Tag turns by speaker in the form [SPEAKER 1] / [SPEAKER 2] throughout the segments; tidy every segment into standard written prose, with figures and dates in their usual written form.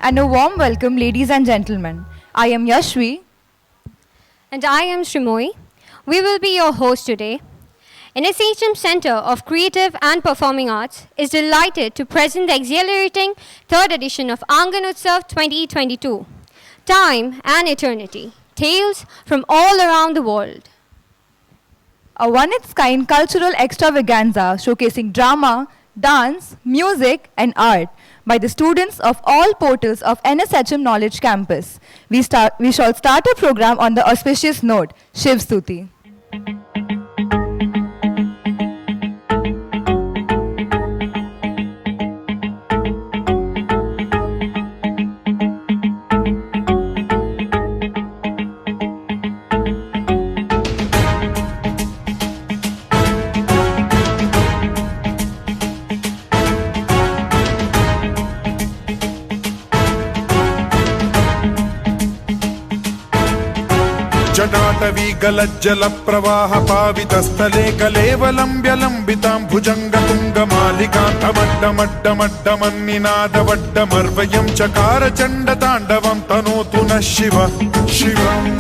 [SPEAKER 1] and a warm welcome, ladies and gentlemen. I am Yashvi.
[SPEAKER 2] And I am Shrimoy. We will be your host today. NSHM Center of Creative and Performing Arts is delighted to present the exhilarating third edition of Angaan Utsav 2022. Time and Eternity, Tales from all around the world.
[SPEAKER 1] A one-its-kind cultural extravaganza showcasing drama, dance, music and art by the students of all portals of NSHM Knowledge Campus. We shall start a program on the auspicious note, Shiv Stuti.
[SPEAKER 3] जटाटवी गलज्जल प्रवाह पावितस्थले कलेवलम्ब्यलम्बितां भुजङ्गतुङ्गमालिकान्तमड्डमड्डमड्डमन्निनादवड्डमर्वयं चकार चण्डताण्डवं तनोतु नः शिवः शिवम्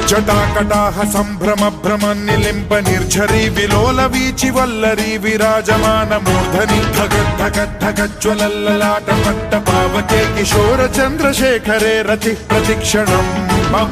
[SPEAKER 3] जटाकटाह सम्भ्रम भ्रमन्निलिम्ब निर्झरी विलोल वीचि वल्लरी विराजमान मूर्धनि धगत् धगत् धगज्ज्वलल्ललाट पट्ट पावके किशोर चन्द्रशेखरे रतिः प्रतिक्षणं मम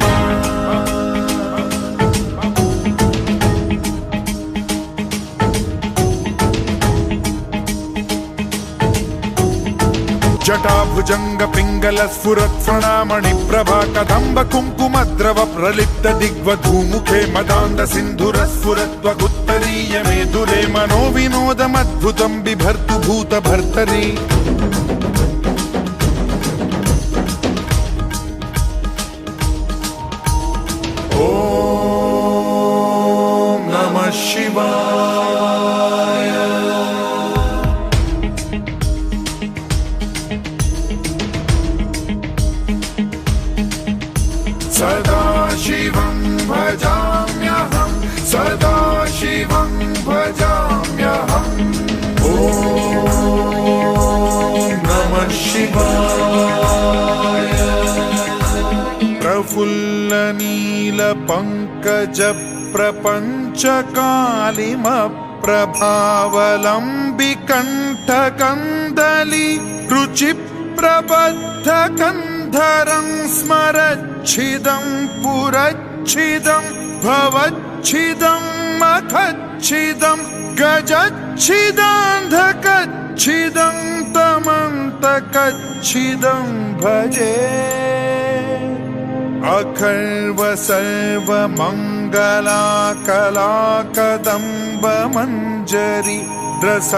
[SPEAKER 3] जटाभुजंग पिंगल स्फुरत् फणामणि प्रभा कदम्ब कुङ्कुमद्रव प्रलिप्त दिग्वधूमुखे मदान्ध सिन्धुर स्फुरत्वगुत्तरीय मेदुरे मनो विनोदमद्भुतं बिभर्तु भूत भर्तरि ॐ नमः शिवाय सदा शिवं भजाम्यहं सदा शिवं भजाम्यहम् ॐ नमः शिवाय प्रफुल्ल नील पंकज प्रपंच कालिम प्रभावलम्बिकण्ठ कन्दली रुचि प्रबद्ध कंधरं स्मरच्छिदं पुरच्छिदं भवच्छिदं मखच्छिदं गजच्छिदान्धकच्छिदं तमन्तकच्छिदं भजे अखर्व सर्व मङ्गलाकलाकदम्ब मञ्जरी रस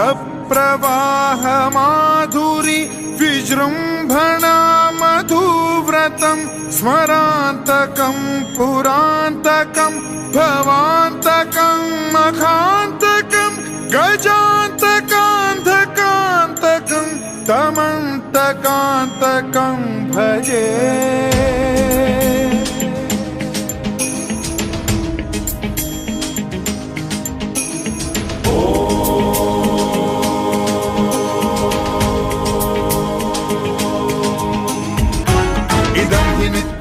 [SPEAKER 3] प्रवाह माधुरी विजृम्भणा मधुव्रतं स्मरान्तकं पुरान्तकं भवान्तकं मखान्तकं गजान्तकान्धकान्तकं तमन्तकान्तकं भजे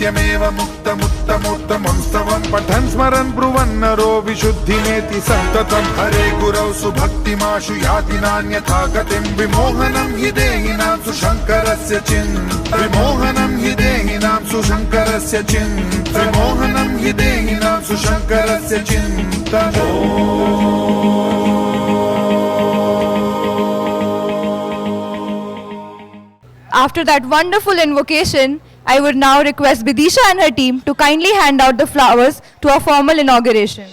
[SPEAKER 3] नित्यमेव मुक्तमुत्तमोत्तमं स्तवं पठन् स्मरन् ब्रुवन्नरो विशुद्धिमेति सन्ततं हरे गुरौ सुभक्तिमाशु याति नान्यथा गतिं विमोहनं हि देहिनां सुशङ्करस्य चिन्ता विमोहनं हि देहिनां सुशङ्करस्य चिन्ता विमोहनं हि देहिनां सुशङ्करस्य चिन्ता
[SPEAKER 1] After that wonderful invocation, I would now request Bidisha and her team to kindly hand out the flowers to our formal inauguration.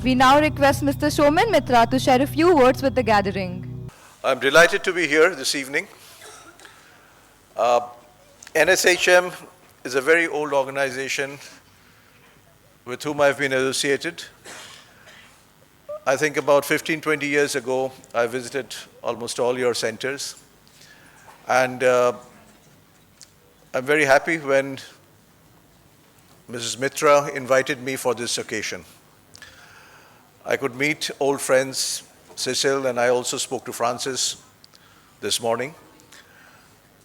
[SPEAKER 1] We now request Mr. Shoman Mitra to share a few words with the gathering.
[SPEAKER 4] I'm delighted to be here this evening. NSHM is a very old organization with whom I've been associated. I think about 15, 20 years ago, I visited almost all your centers. And I'm very happy when Mrs. Mitra invited me for this occasion. I could meet old friends, Cecil, and I also spoke to Francis this morning.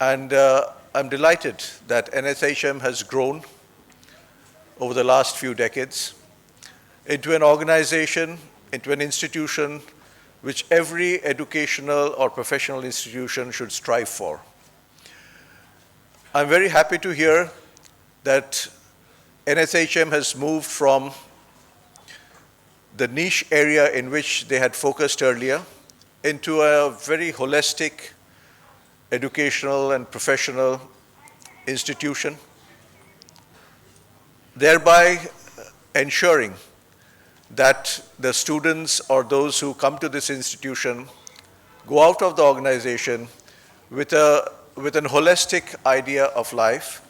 [SPEAKER 4] And I'm delighted that NSHM has grown over the last few decades into an organization, into an institution which every educational or professional institution should strive for. I'm very happy to hear that NSHM has moved from the niche area in which they had focused earlier into a very holistic educational and professional institution, thereby ensuring that the students or those who come to this institution go out of the organization with an holistic idea of life,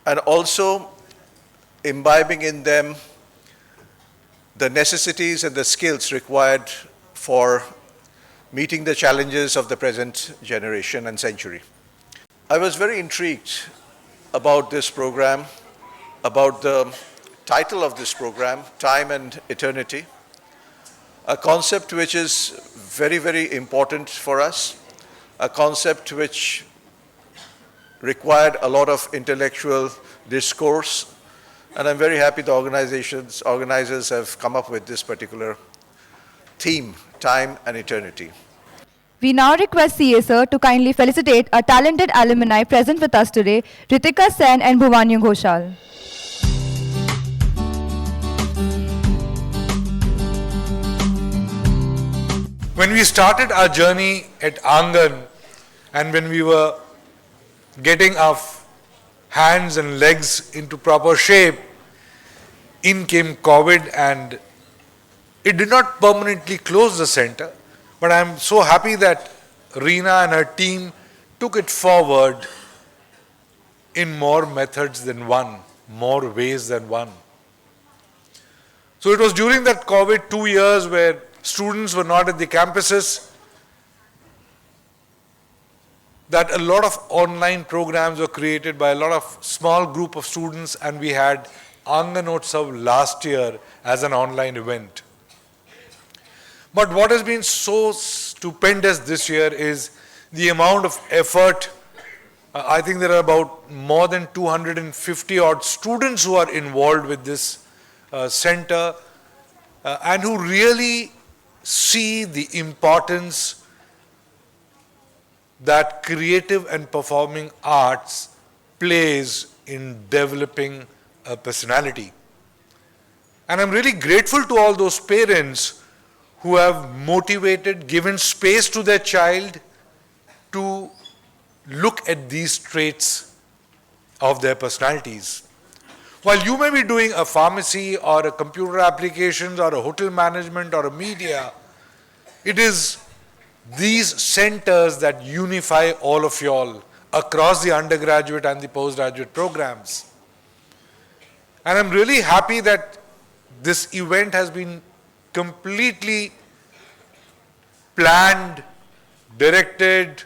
[SPEAKER 4] and also imbibing in them the necessities and the skills required for meeting the challenges of the present generation and century. I was very intrigued about this program, about the title of this program, Time and Eternity, a concept which is very, very important for us, a concept which required a lot of intellectual discourse, and I'm very happy the organizers have come up with this particular theme, Time and Eternity.
[SPEAKER 1] We now request CA sir to kindly felicitate our talented alumni present with us today, Ritika Sen and Bhuvanyu Ghoshal.
[SPEAKER 5] When we started our journey at Angaan, and when we were getting our hands and legs into proper shape, in came COVID, and it did not permanently close the center, but I'm so happy that Reena and her team took it forward in more methods than one, more ways than one. So it was during that COVID 2 years where students were not at the campuses, that a lot of online programs were created by a lot of small group of students, and we had Angaan Utsav last year as an online event. But what has been so stupendous this year is the amount of effort. I think there are about more than 250 odd students who are involved with this center and who really see the importance that creative and performing arts plays in developing a personality. And I'm really grateful to all those parents who have motivated, given space to their child to look at these traits of their personalities. While you may be doing a pharmacy or a computer applications or a hotel management or a media, it is these centers that unify all of y'all across the undergraduate and the postgraduate programs. And I'm really happy that this event has been completely planned, directed,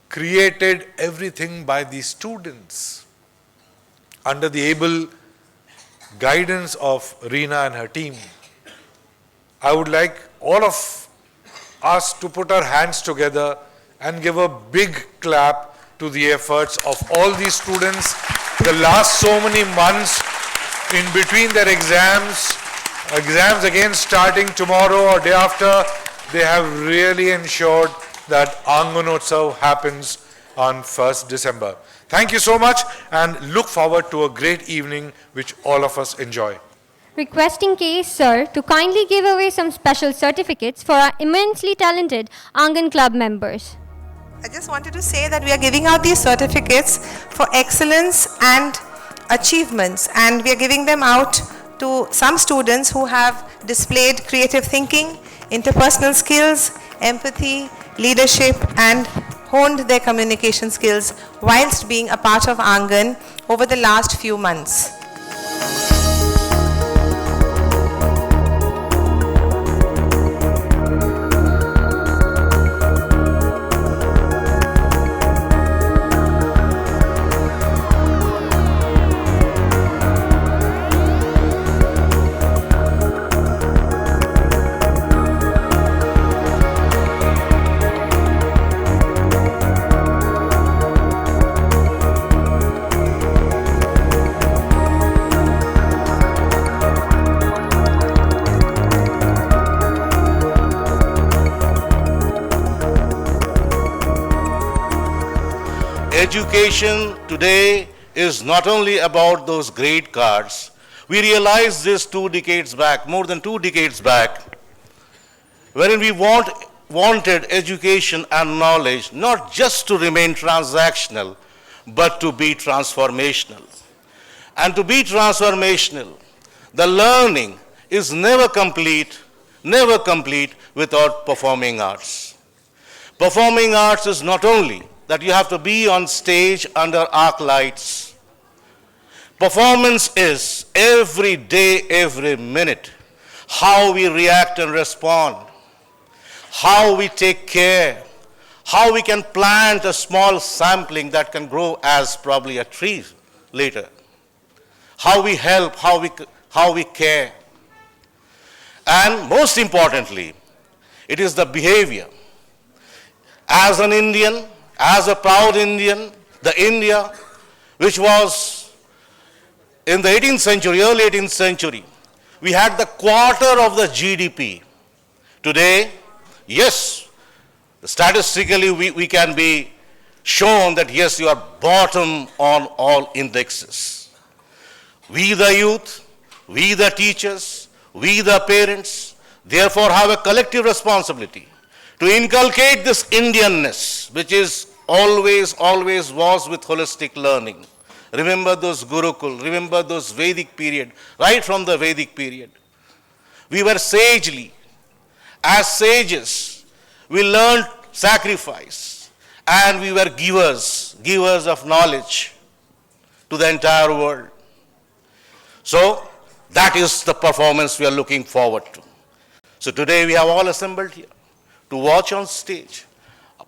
[SPEAKER 5] created, everything by the students under the able guidance of Reena and her team. I would like all of us to put our hands together and give a big clap to the efforts of all these students. The last so many months in between their exams again starting tomorrow or day after, they have really ensured that Angaan Utsav happens on 1st December. Thank you so much, and look forward to a great evening which all of us enjoy.
[SPEAKER 2] Requesting KS sir to kindly give away some special certificates for our immensely talented Angaan Club members.
[SPEAKER 6] I just wanted to say that we are giving out these certificates for excellence and achievements, and we are giving them out to some students who have displayed creative thinking, interpersonal skills, empathy, leadership, and honed their communication skills whilst being a part of Angaan over the last few months.
[SPEAKER 7] education today is not only about those grade cards. We realized this 2 decades back, more than 2 decades back, wherein we wanted education and knowledge not just to remain transactional, but to be transformational. And to be transformational, the learning is never complete without performing arts. Performing arts is not only that you have to be on stage under arc lights. Performance is every day, every minute, how we react and respond, how we take care, how we can plant a small sapling that can grow as probably a tree later, how we help, how we care. And most importantly, it is the behavior. As an Indian, as a proud Indian, the India which was in the 18th century, early 18th century, we had the quarter of the GDP. Today, yes, statistically we can be shown that yes, you are bottom on all indexes. We the youth, we the teachers, we the parents, therefore have a collective responsibility to inculcate this Indianness, which is always was with holistic learning. Remember those Gurukul, remember those Vedic period, right from the Vedic period. We were sagely, as sages, we learned sacrifice, and we were givers of knowledge to the entire world. So, that is the performance we are looking forward to. So today we have all assembled here to watch on stage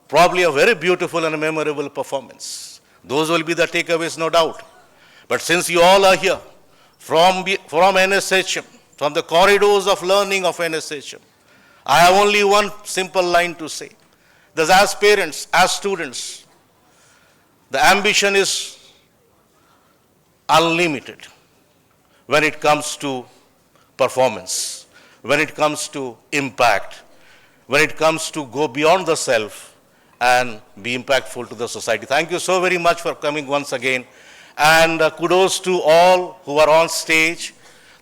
[SPEAKER 7] probably a very beautiful and memorable performance. Those will be the takeaways, no doubt. But since you all are here from NSHM, from the corridors of learning of NSHM, I have only one simple line to say. That as parents, as students, the ambition is unlimited when it comes to performance, when it comes to impact, when it comes to go beyond the self and be impactful to the society. Thank you so very much for coming once again. And kudos to all who are on stage.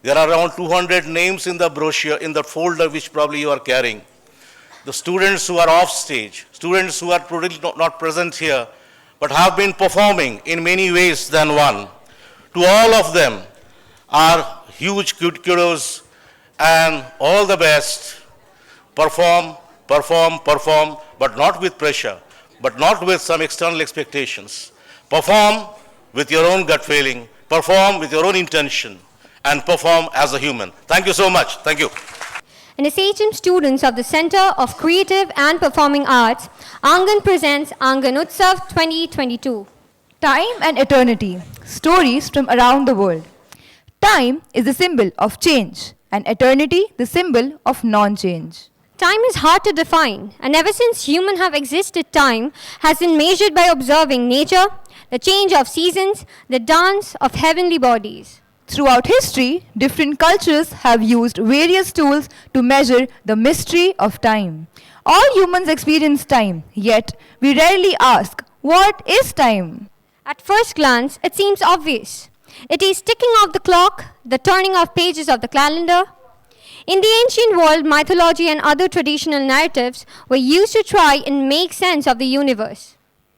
[SPEAKER 7] There are around 200 names in the brochure, in the folder which probably you are carrying. The students who are off stage, students who are probably not present here, but have been performing in many ways than one. To all of them are huge kudos and all the best. Perform, but not with pressure, but not with some external expectations. Perform with your own gut feeling, perform with your own intention, and perform as a human. Thank you so much. Thank you.
[SPEAKER 2] NSHM students of the Center of Creative and Performing Arts, Angaan presents Angaan Utsav 2022.
[SPEAKER 1] Time and eternity, stories from around the world. Time is the symbol of change, and eternity the symbol of non-change.
[SPEAKER 2] Time is hard to define, and ever since humans have existed, time has been measured by observing nature, the change of seasons, the dance of heavenly bodies.
[SPEAKER 1] Throughout history, different cultures have used various tools to measure the mystery of time. All humans experience time, yet we rarely ask, what is time?
[SPEAKER 2] At first glance, it seems obvious. It is ticking of the clock, the turning of pages of the calendar. In the ancient world, mythology and other traditional narratives were used to try and make sense of the universe.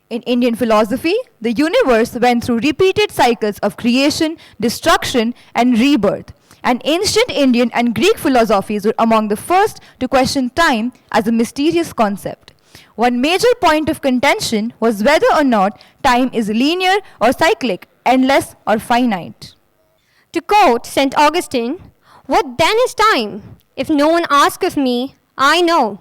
[SPEAKER 1] In Indian philosophy, the universe went through repeated cycles of creation, destruction, and rebirth. And ancient Indian and Greek philosophies were among the first to question time as a mysterious concept. One major point of contention was whether or not time is linear or cyclic, endless or finite.
[SPEAKER 2] To quote St. Augustine, "What then is time? If no one asks of me, I know.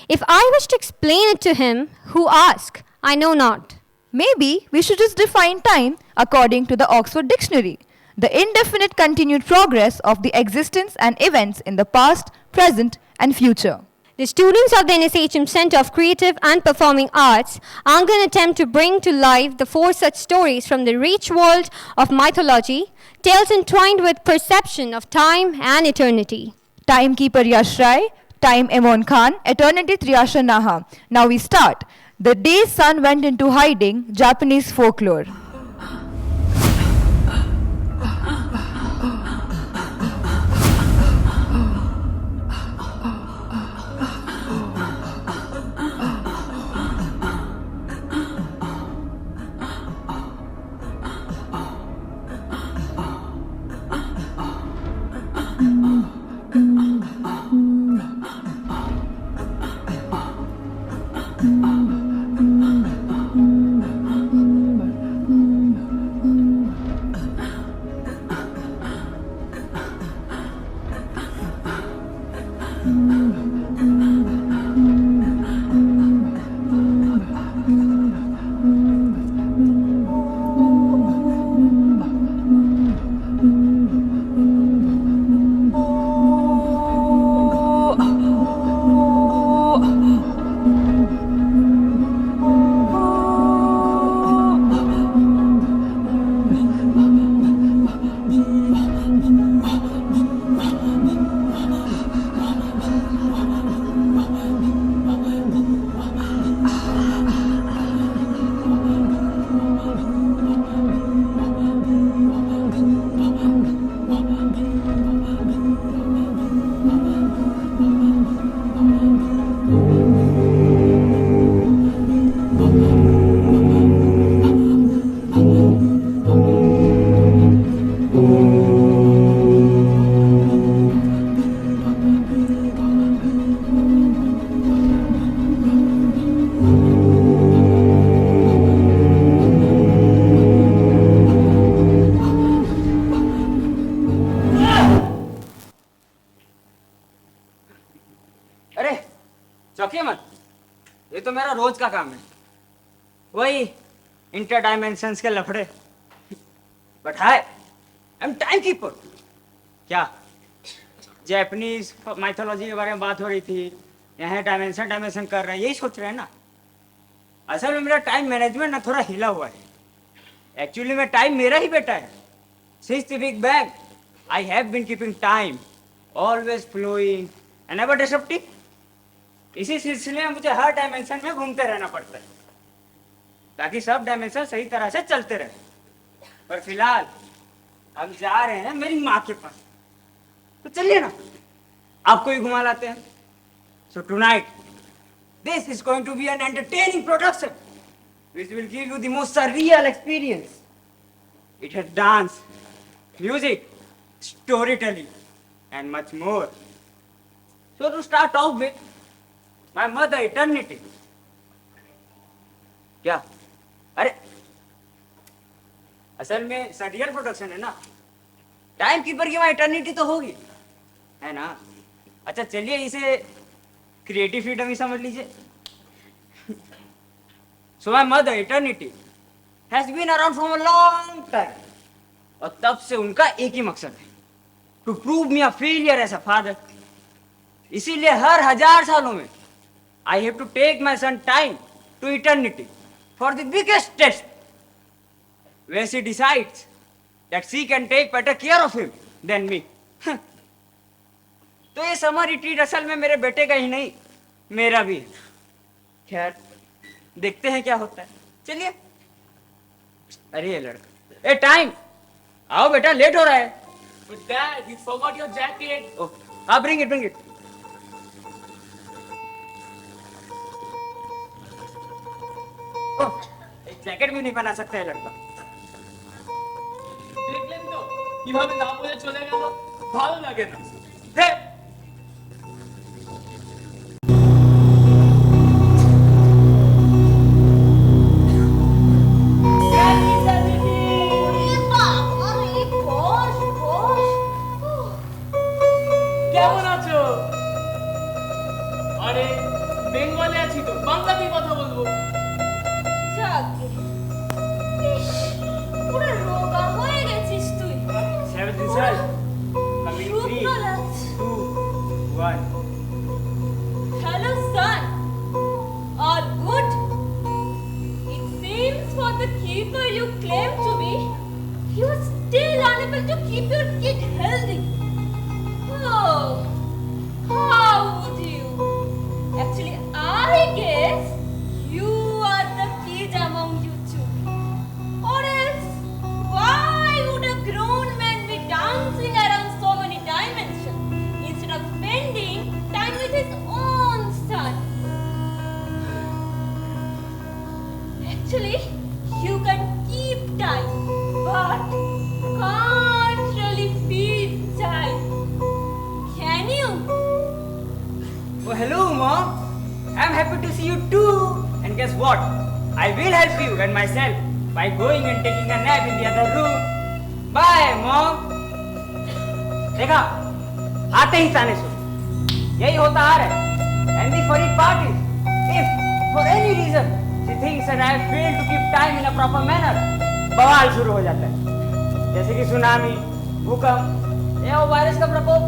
[SPEAKER 2] If I wish to explain it to him who asks, I know not."
[SPEAKER 1] Maybe we should just define time according to the Oxford Dictionary, the indefinite continued progress of the existence and events in the past, present, and future.
[SPEAKER 2] The students of the NSHM Center of Creative and Performing Arts are going to attempt to bring to life the 4 such stories from the rich world of mythology, tales entwined with perception of time and eternity.
[SPEAKER 1] Timekeeper Yash Rai, Time Emon Khan, Eternity Triyasha Naha. Now we start. The day sun went into hiding, Japanese folklore.
[SPEAKER 8] अरे चौंकिए मत, ये तो मेरा रोज का काम है, वही inter dimensions के लफड़े। But hi, I am time keeper. क्या जैपनीज माइथोलॉजी के बारे में बात हो रही थी, यहाँ डायमेंशन कर रहे हैं, यही सोच रहे हैं ना। असल में मेरा टाइम मैनेजमेंट ना थोड़ा हिला हुआ है। एक्चुअली में टाइम मेरा ही बेटा है। Since the big bang I have been keeping time always flowing and never disrupting. इसी सिलसिले में मुझे हर डायमेंशन में घूमते रहना पड़ता है ताकि सब डायमेंशन सही तरह से चलते रहे। पर फिलहाल हम जा रहे हैं मेरी माँ के पास, तो चलिए ना आपको ही घुमा लाते हैं। So tonight this is going to be an entertaining production which will give you the most surreal experience. It has dance, music, storytelling, and much more. So to start off with, my mother eternity. क्या? अरे असल में surreal production है ना, time keeper की वहाँ eternity तो होगी, है ना। अच्छा चलिए इसे क्रिएटिव फ्रीडम ही समझ लीजिए। So my mother eternity has been around from a long time. और तब से उनका एक ही मकसद है, to prove me a failure as a father. इसीलिए हर 1000 सालों में I have to take my son time to eternity for the biggest test, where she decides that she can take better care of him than me. तो ये summer retreat असल में मेरे बेटे का ही नहीं, मेरा भी है। खैर देखते हैं क्या होता है, चलिए। अरे ये लड़का, ए टाइम, आओ बेटा, लेट हो रहा है।
[SPEAKER 9] But Dad, you forgot your jacket.
[SPEAKER 8] Oh, हाँ, bring it, bring it. Oh, एक जैकेट भी नहीं बना सकता है लड़का।
[SPEAKER 9] দেখলেন তো কিভাবে না বলে চলে গেল, ভালো লাগে না।
[SPEAKER 8] हे!
[SPEAKER 9] কেমন আছো? আরে বেঙ্গলে আছি তো, বাংলাতেই কথা বলবো।
[SPEAKER 10] পুরো রোগা হয়ে গেছিস তুই।
[SPEAKER 8] 7th insult. Coming 3, 2, 1.
[SPEAKER 10] Hello, son. All good? It seems for the keeper you claim to be, you are still unable to keep your kid healthy. Oh, how would you? Actually, I guess you Actually, you can keep time, but can't really feel time. Can you?
[SPEAKER 8] Oh, hello, Mom. I'm happy to see you too. And guess what? I will help you and myself by going and taking a nap in the other room. Bye, Mom. देखा, आते ही ताने सुन. यही होता आ रहा है. And the funny part is, if for any reason she thinks that I have failed to keep time in a proper manner, बवाल शुरू हो जाता है. जैसे कि सुनामी, भूकंप या वो वायरस का प्रकोप,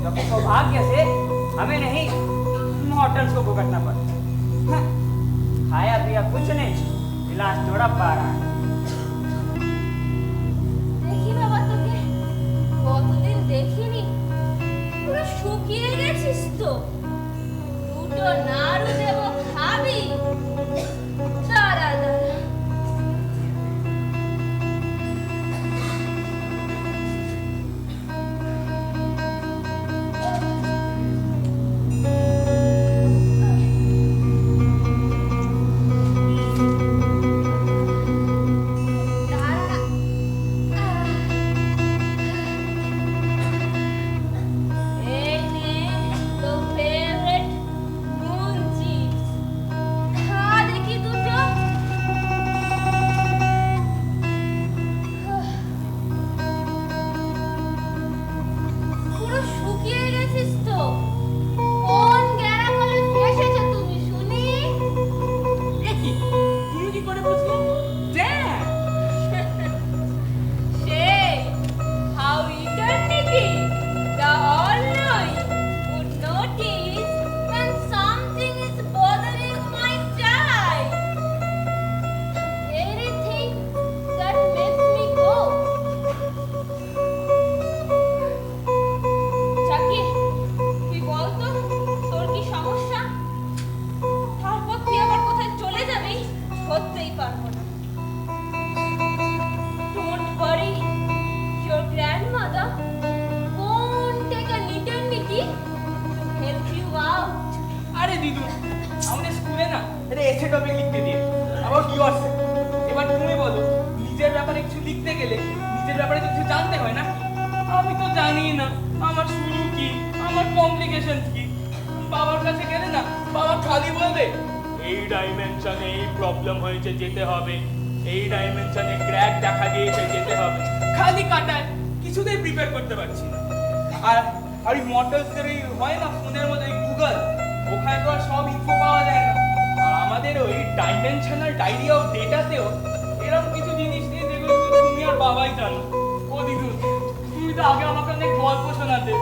[SPEAKER 8] जो कि सौभाग्य से हमें नहीं, मॉर्टल्स को भुगतना पड़ता. खाया पिया कुछ नहीं, इलाज थोड़ा पा रहा है.
[SPEAKER 10] দেখি বাবা তোকে কতদিন দেখিনি, পুরো শুকিয়ে গেছিস তো. দুটো নাড়ু দেবো, খাবি? দাঁড়া দাঁড়া. এই নে তোর favorite moon chips. খা দেখি দুটো. পুরো শুকিয়ে গেছিস তো. কোন গ্যারা কলে ফেসেছো তুমি শুনি?
[SPEAKER 9] তুমি কি করে বুঝলে?
[SPEAKER 10] Say, how eternity, the all-knowing, would notice when something is bothering my child. Anything that makes me go. চাকি, তুই বল তো, তোর কি সমস্যা? তারপর তুই আবার কোথায় চলে যাবি ধরতেই পারবো না. Don't worry, your grandmother won't take an eternity to help you out.
[SPEAKER 9] আরে দিদু, আমাদের স্কুলে না একটা এসে টপিক লিখতে দিয়ে অ্যাবাউট ইয়োরসেলফ. এবার তুমি বলো, নিজের ব্যাপারে কিছু লিখতে গেলে নিজের ব্যাপারে তো কিছু জানতে হয় না? আমি তো জানি না আমার শুরু কি, আমার কমপ্লিকেশন কি. বাবার কাছে গেলে না বাবা খালি বলবে এই ডাইমেনশনে এই প্রবলেম হয়েছে, যেতে হবে. এই ডাইমেনশনে ক্র্যাক দেখা দিয়েছে, যেতে হবে. খালি কাটায়, কিছুতেই প্রিপেয়ার করতে পারছি না. আর আর এই মডেলসদের এই হয় না ফোনের মধ্যে গুগল, ওখানে তো আর সব ইনফো পাওয়া যায় না. আর আমাদের ওই ডাইমেনশনাল ডায়েরি অফ ডেটাতেও এরকম কিছু জিনিস নেই যেগুলো শুধু তুমি আর বাবাই জানো. ও দিদু, তুমি তো আগে আমাকে অনেক গল্প শোনাতে.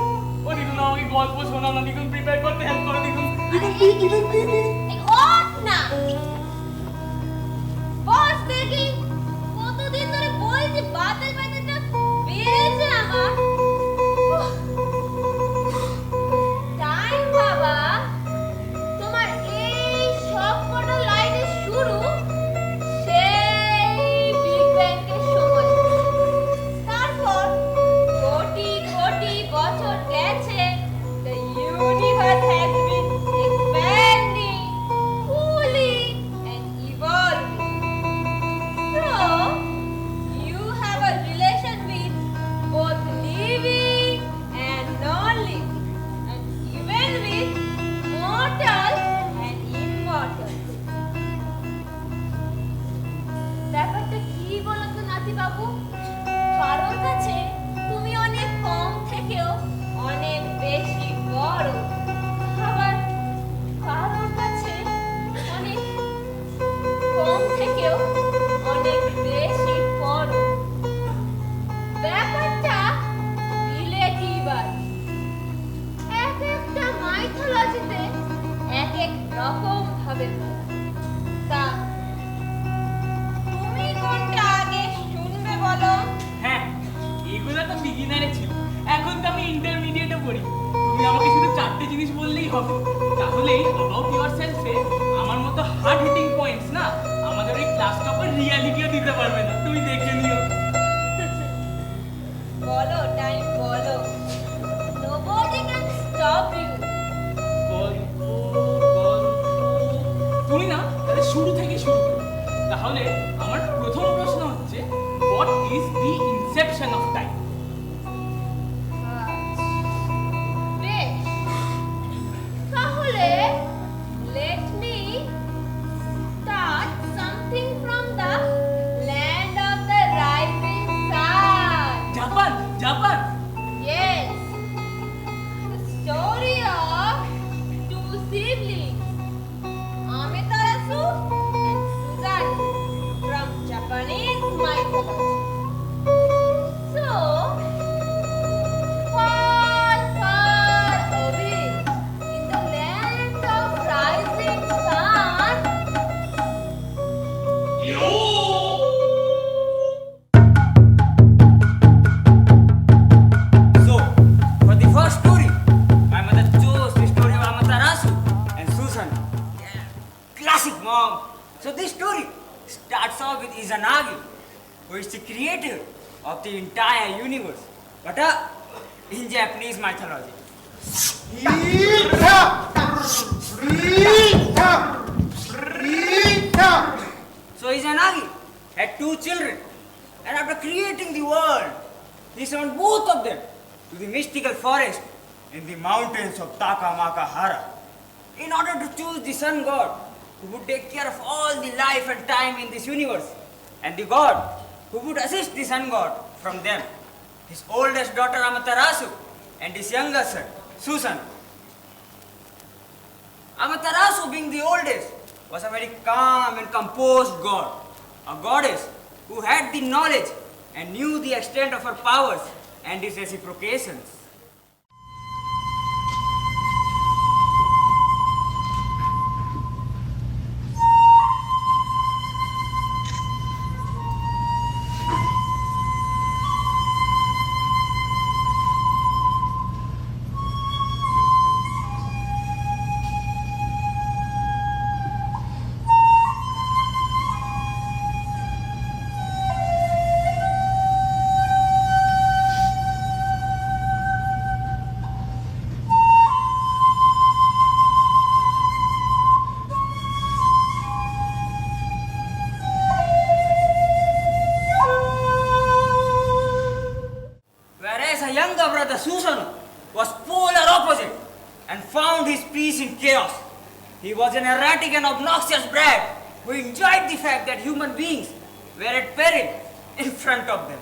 [SPEAKER 9] ও দিদু না, আমাকে গল্প শোনাও না, দিদুন প্রিপেয়ার করতে হেল্প করো. দিদুন দিদুন প্লিজ, দিদুন প্লিজ.
[SPEAKER 10] এই ওঠ না. বস দেখি, কতদিন ধরে বলছি বাতের ব্যথাটা বেড়েছে আমার. টাইম বাবা, তোমার এই সব কটা লাইনের শুরু সেই বিগ ব্যাংয়ের সময়. তারপর কোটি কোটি বছর গেছে. The universe has been expanding, cooling and evolving. So, you have a relation with both living and non-living, and even with mortal and immortal. ব্যাপারটা কি বলতো নাতি বাবু? কারোর কাছে তুমি অনেক কম থেকেও অনেক বেশি বড়, আবার কারোর কাছে অনেক কম থেকেও অনেক বেশি বড়. ব্যাপারটা রিলেটিভ. এক একটা মাইথোলজিতে এক এক রকম ভাবে বলা. তা তুমি কোনটা আগে শুনবে বলো?
[SPEAKER 9] হ্যাঁ, এগুলো তো বিগিনারে ছিল, এখন তো আমি ইন্টারমিডিয়েটে পড়ি. তুমি আমাকে শুধু চারটে জিনিস বললেই হবে, তাহলেই অ্যাবাউট ইয়োরসেলফে আমার মতো হার্ড হিটিং পয়েন্টস না আমাদের ওই ক্লাস টপার রিয়ালিটিও দিতে পারবে না. তুমি দেখে নিও.
[SPEAKER 10] বলো টাইম, বলো. Nobody can stop you.
[SPEAKER 9] গল্প গল্প, তুমি না তাহলে শুরু থেকে শুরু করো. তাহলে আমার প্রথম প্রশ্ন হচ্ছে, what is the inception of time?
[SPEAKER 10] বেশ, তাহলে let me start something from the land of the rising sun.
[SPEAKER 9] Japan Japan
[SPEAKER 10] Yes, the story of two siblings, Amaterasu and Susanoo, from Japanese mythology. So, far, far away in the land of rising sun,
[SPEAKER 8] So, for the first story, my mother chose the story of Amaterasu and Susan. Yeah, classic mom. So this story starts off with Izanagi, who is the creator of the entire universe, but in Japanese mythology. So Izanagi had two children, and after creating the world, he sent both of them to the mystical forest in the mountains of Takamakahara in order to choose the sun god who would take care of all the life and time in this universe, and the god who would assist the sun god from them, his oldest daughter Amaterasu and his younger son Susanoo. Amaterasu, being the oldest, was a very calm and composed god, a goddess who had the knowledge and knew the extent of her powers and its reciprocations. Whereas her younger brother Susanoo was polar opposite and found his peace in chaos. He was an erratic and obnoxious brat who enjoyed the fact that human beings were at peril in front of them.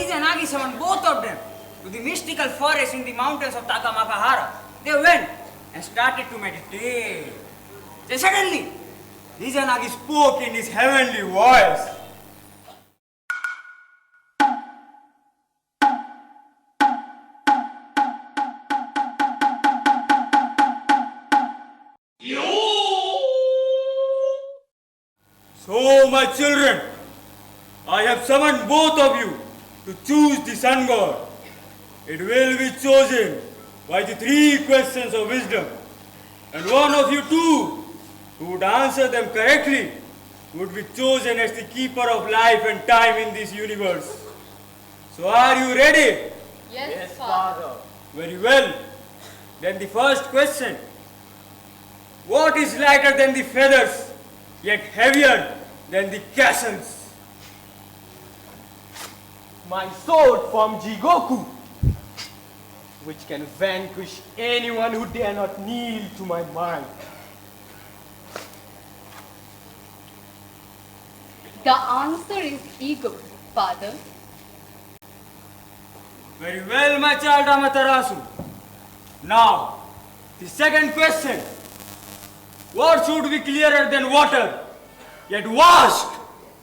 [SPEAKER 8] Izanagi summoned both of them to the mystical forest in the mountains of Takamakahara. They went and started to meditate. Then suddenly, Izanagi spoke in his heavenly voice. So, my children, I have summoned both of you to choose the sun god. It will be chosen by the three questions of wisdom, and one of you two who would answer them correctly would be chosen as the keeper of life and time in this universe. So are you ready?
[SPEAKER 10] yes, Father.
[SPEAKER 8] Very well. Then the first question. What is lighter than the feathers, yet heavier than the castles?
[SPEAKER 9] My sword from Jigoku, which can vanquish anyone who dare not kneel to my mind.
[SPEAKER 11] The answer is ego, Father.
[SPEAKER 8] Very well, my child Amaterasu. Now, the second question. What should be clearer than water, yet vast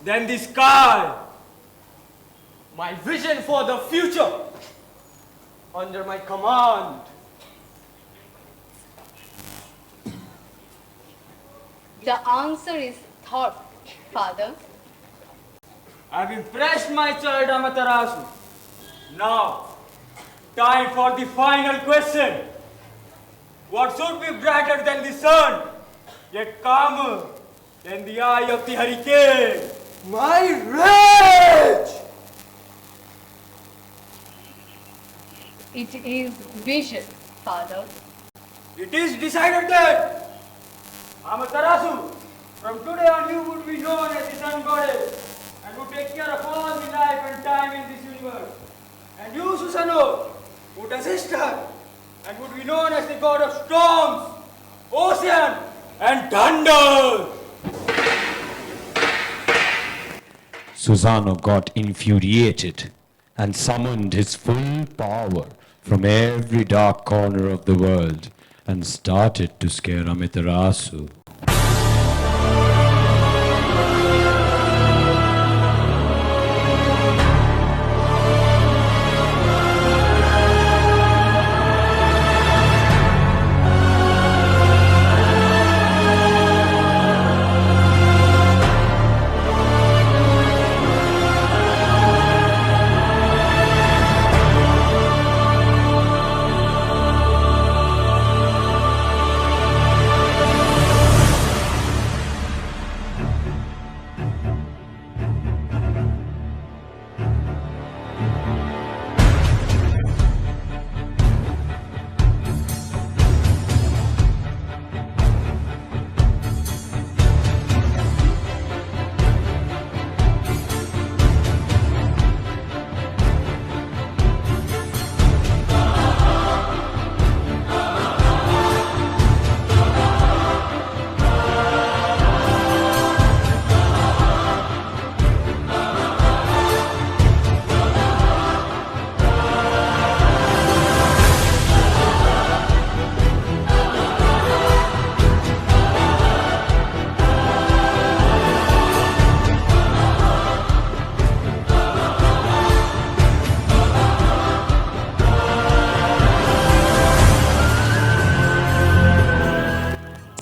[SPEAKER 8] than the sky?
[SPEAKER 9] My vision for the future, under my command.
[SPEAKER 11] The answer is thought, Father.
[SPEAKER 8] I've impressed my child Amaterasu. Now, time for the final question. What should be brighter than the sun, yet calmer than the eye of the hurricane?
[SPEAKER 9] My rage!
[SPEAKER 11] It is vision, Father.
[SPEAKER 8] It is decided that Amaterasu, from today on you would be known as the sun goddess and would take care of all the life and time in this universe. And you, Susanoo, would assist her and would be known as the god of storms, ocean, and thunder.
[SPEAKER 12] Susano got infuriated and summoned his full power from every dark corner of the world and started to scare Amaterasu.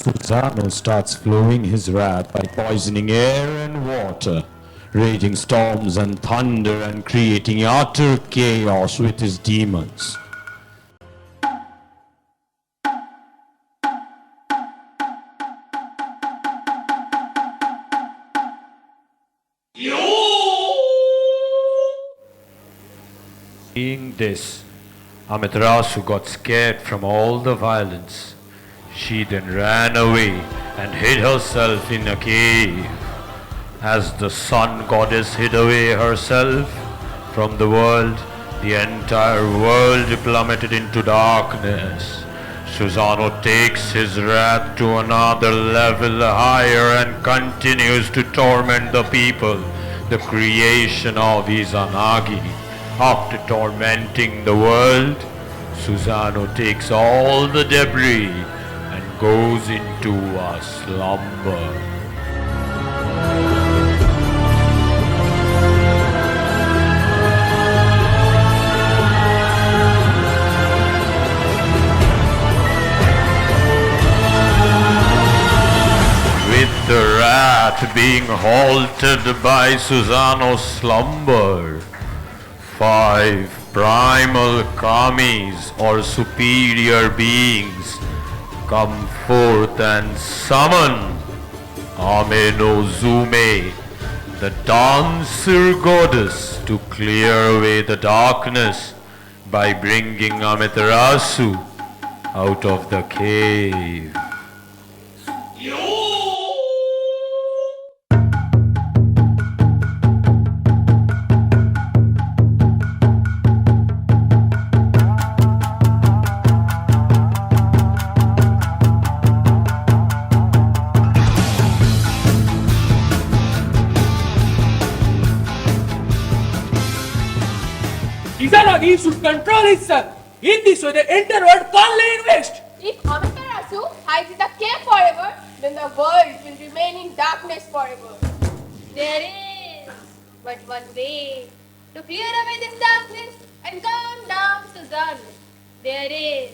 [SPEAKER 12] Susano starts flowing his wrath by poisoning air and water, raging storms and thunder and creating utter chaos with his demons. Seeing this, Amaterasu got scared from all the violence. She then ran away and hid herself in a cave. As the sun goddess hid away herself from the world, the entire world plummeted into darkness. Susano takes his wrath to another level higher and continues to torment the people, the creation of Izanagi. After tormenting the world, Susano takes all the debris and goes into a slumber. With the wrath being halted by Susano's slumber, 5 primal kamis or superior beings come forth and summon Ame no Zume, the dancer goddess, to clear away the darkness by bringing Amaterasu out of the cave.
[SPEAKER 9] Izanagi should control his son. In this way, the entire world can't lay in waste.
[SPEAKER 10] If Amaterasu hides in the cave forever, then the world will remain in darkness forever. There is but one way to clear away this darkness and come down to sun. There is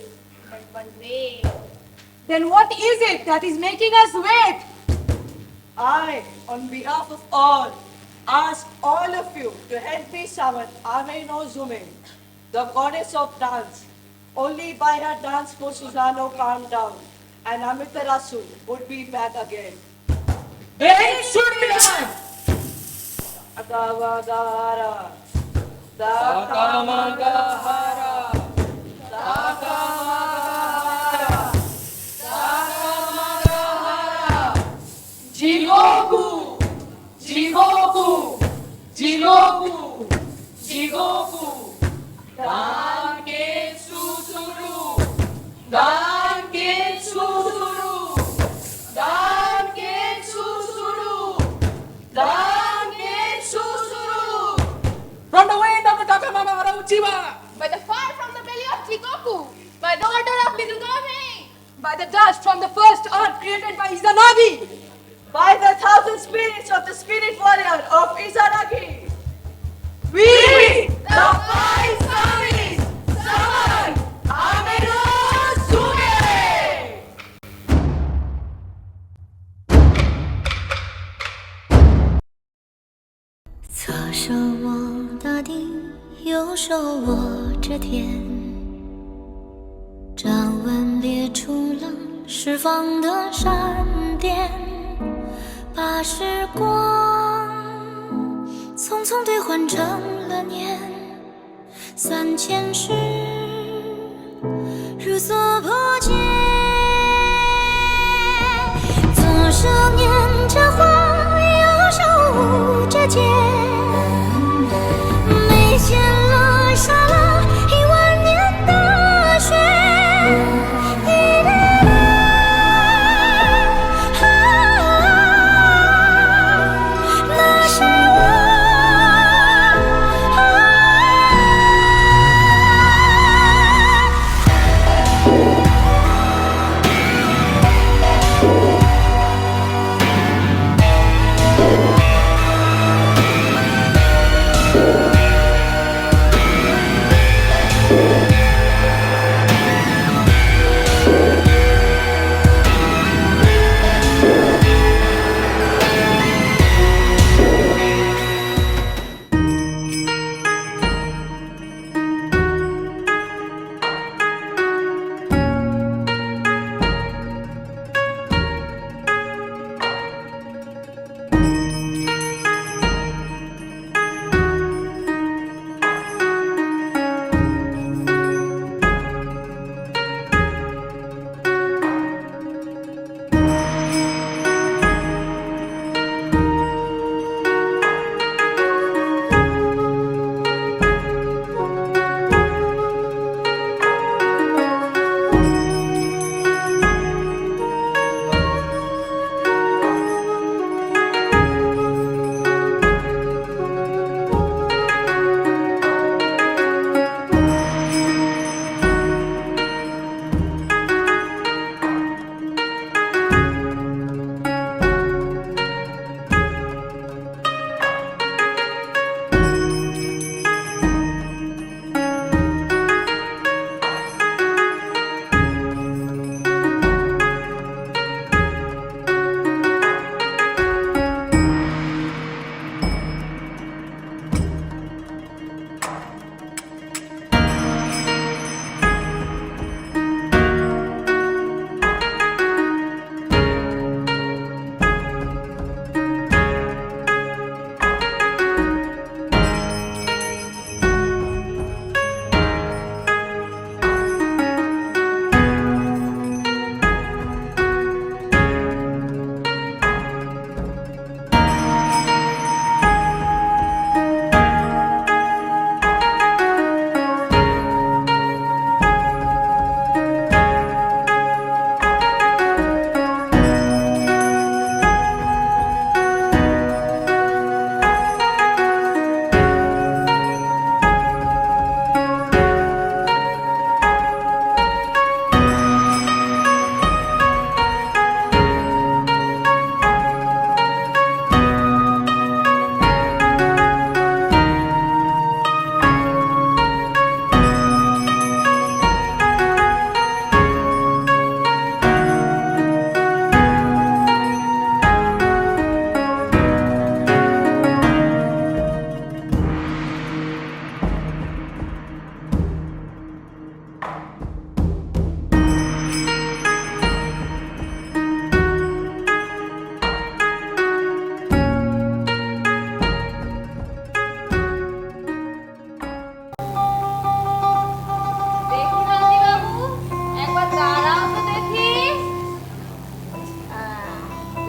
[SPEAKER 10] but one way.
[SPEAKER 13] Then what is it that is making us wait? I, on behalf of all,
[SPEAKER 14] ask all of you to help me summon Ameno Zume, the goddess of dance. Only by her dance would Susano calm down, and Amitarasu would be back again. Then should be done! Agavagara, Dakamagahara, Dakamagahara, Dakamagahara, Jigoku, Jigoku, Jigoku, Jigoku, Danke Susuru, Danke Susuru, Danke Susuru, Danke Susuru. From the wind of the Takamagahara Uchiba,
[SPEAKER 10] By the fire from the belly of Jigoku, by the order of Midugami, by the dust from the first earth created by Izanagi,
[SPEAKER 14] by the 1,000 spirits of the spirit warrior of Izanagi, we, the 5 Samis, summon Ameno Zume!
[SPEAKER 15] 左手握大地，右手握着天，掌纹裂出了释放的闪电，把时光匆匆兑换成了年，3000世如所不见。左手捻着花，右手舞着剑，眉间落下了10000年的雪。那是我。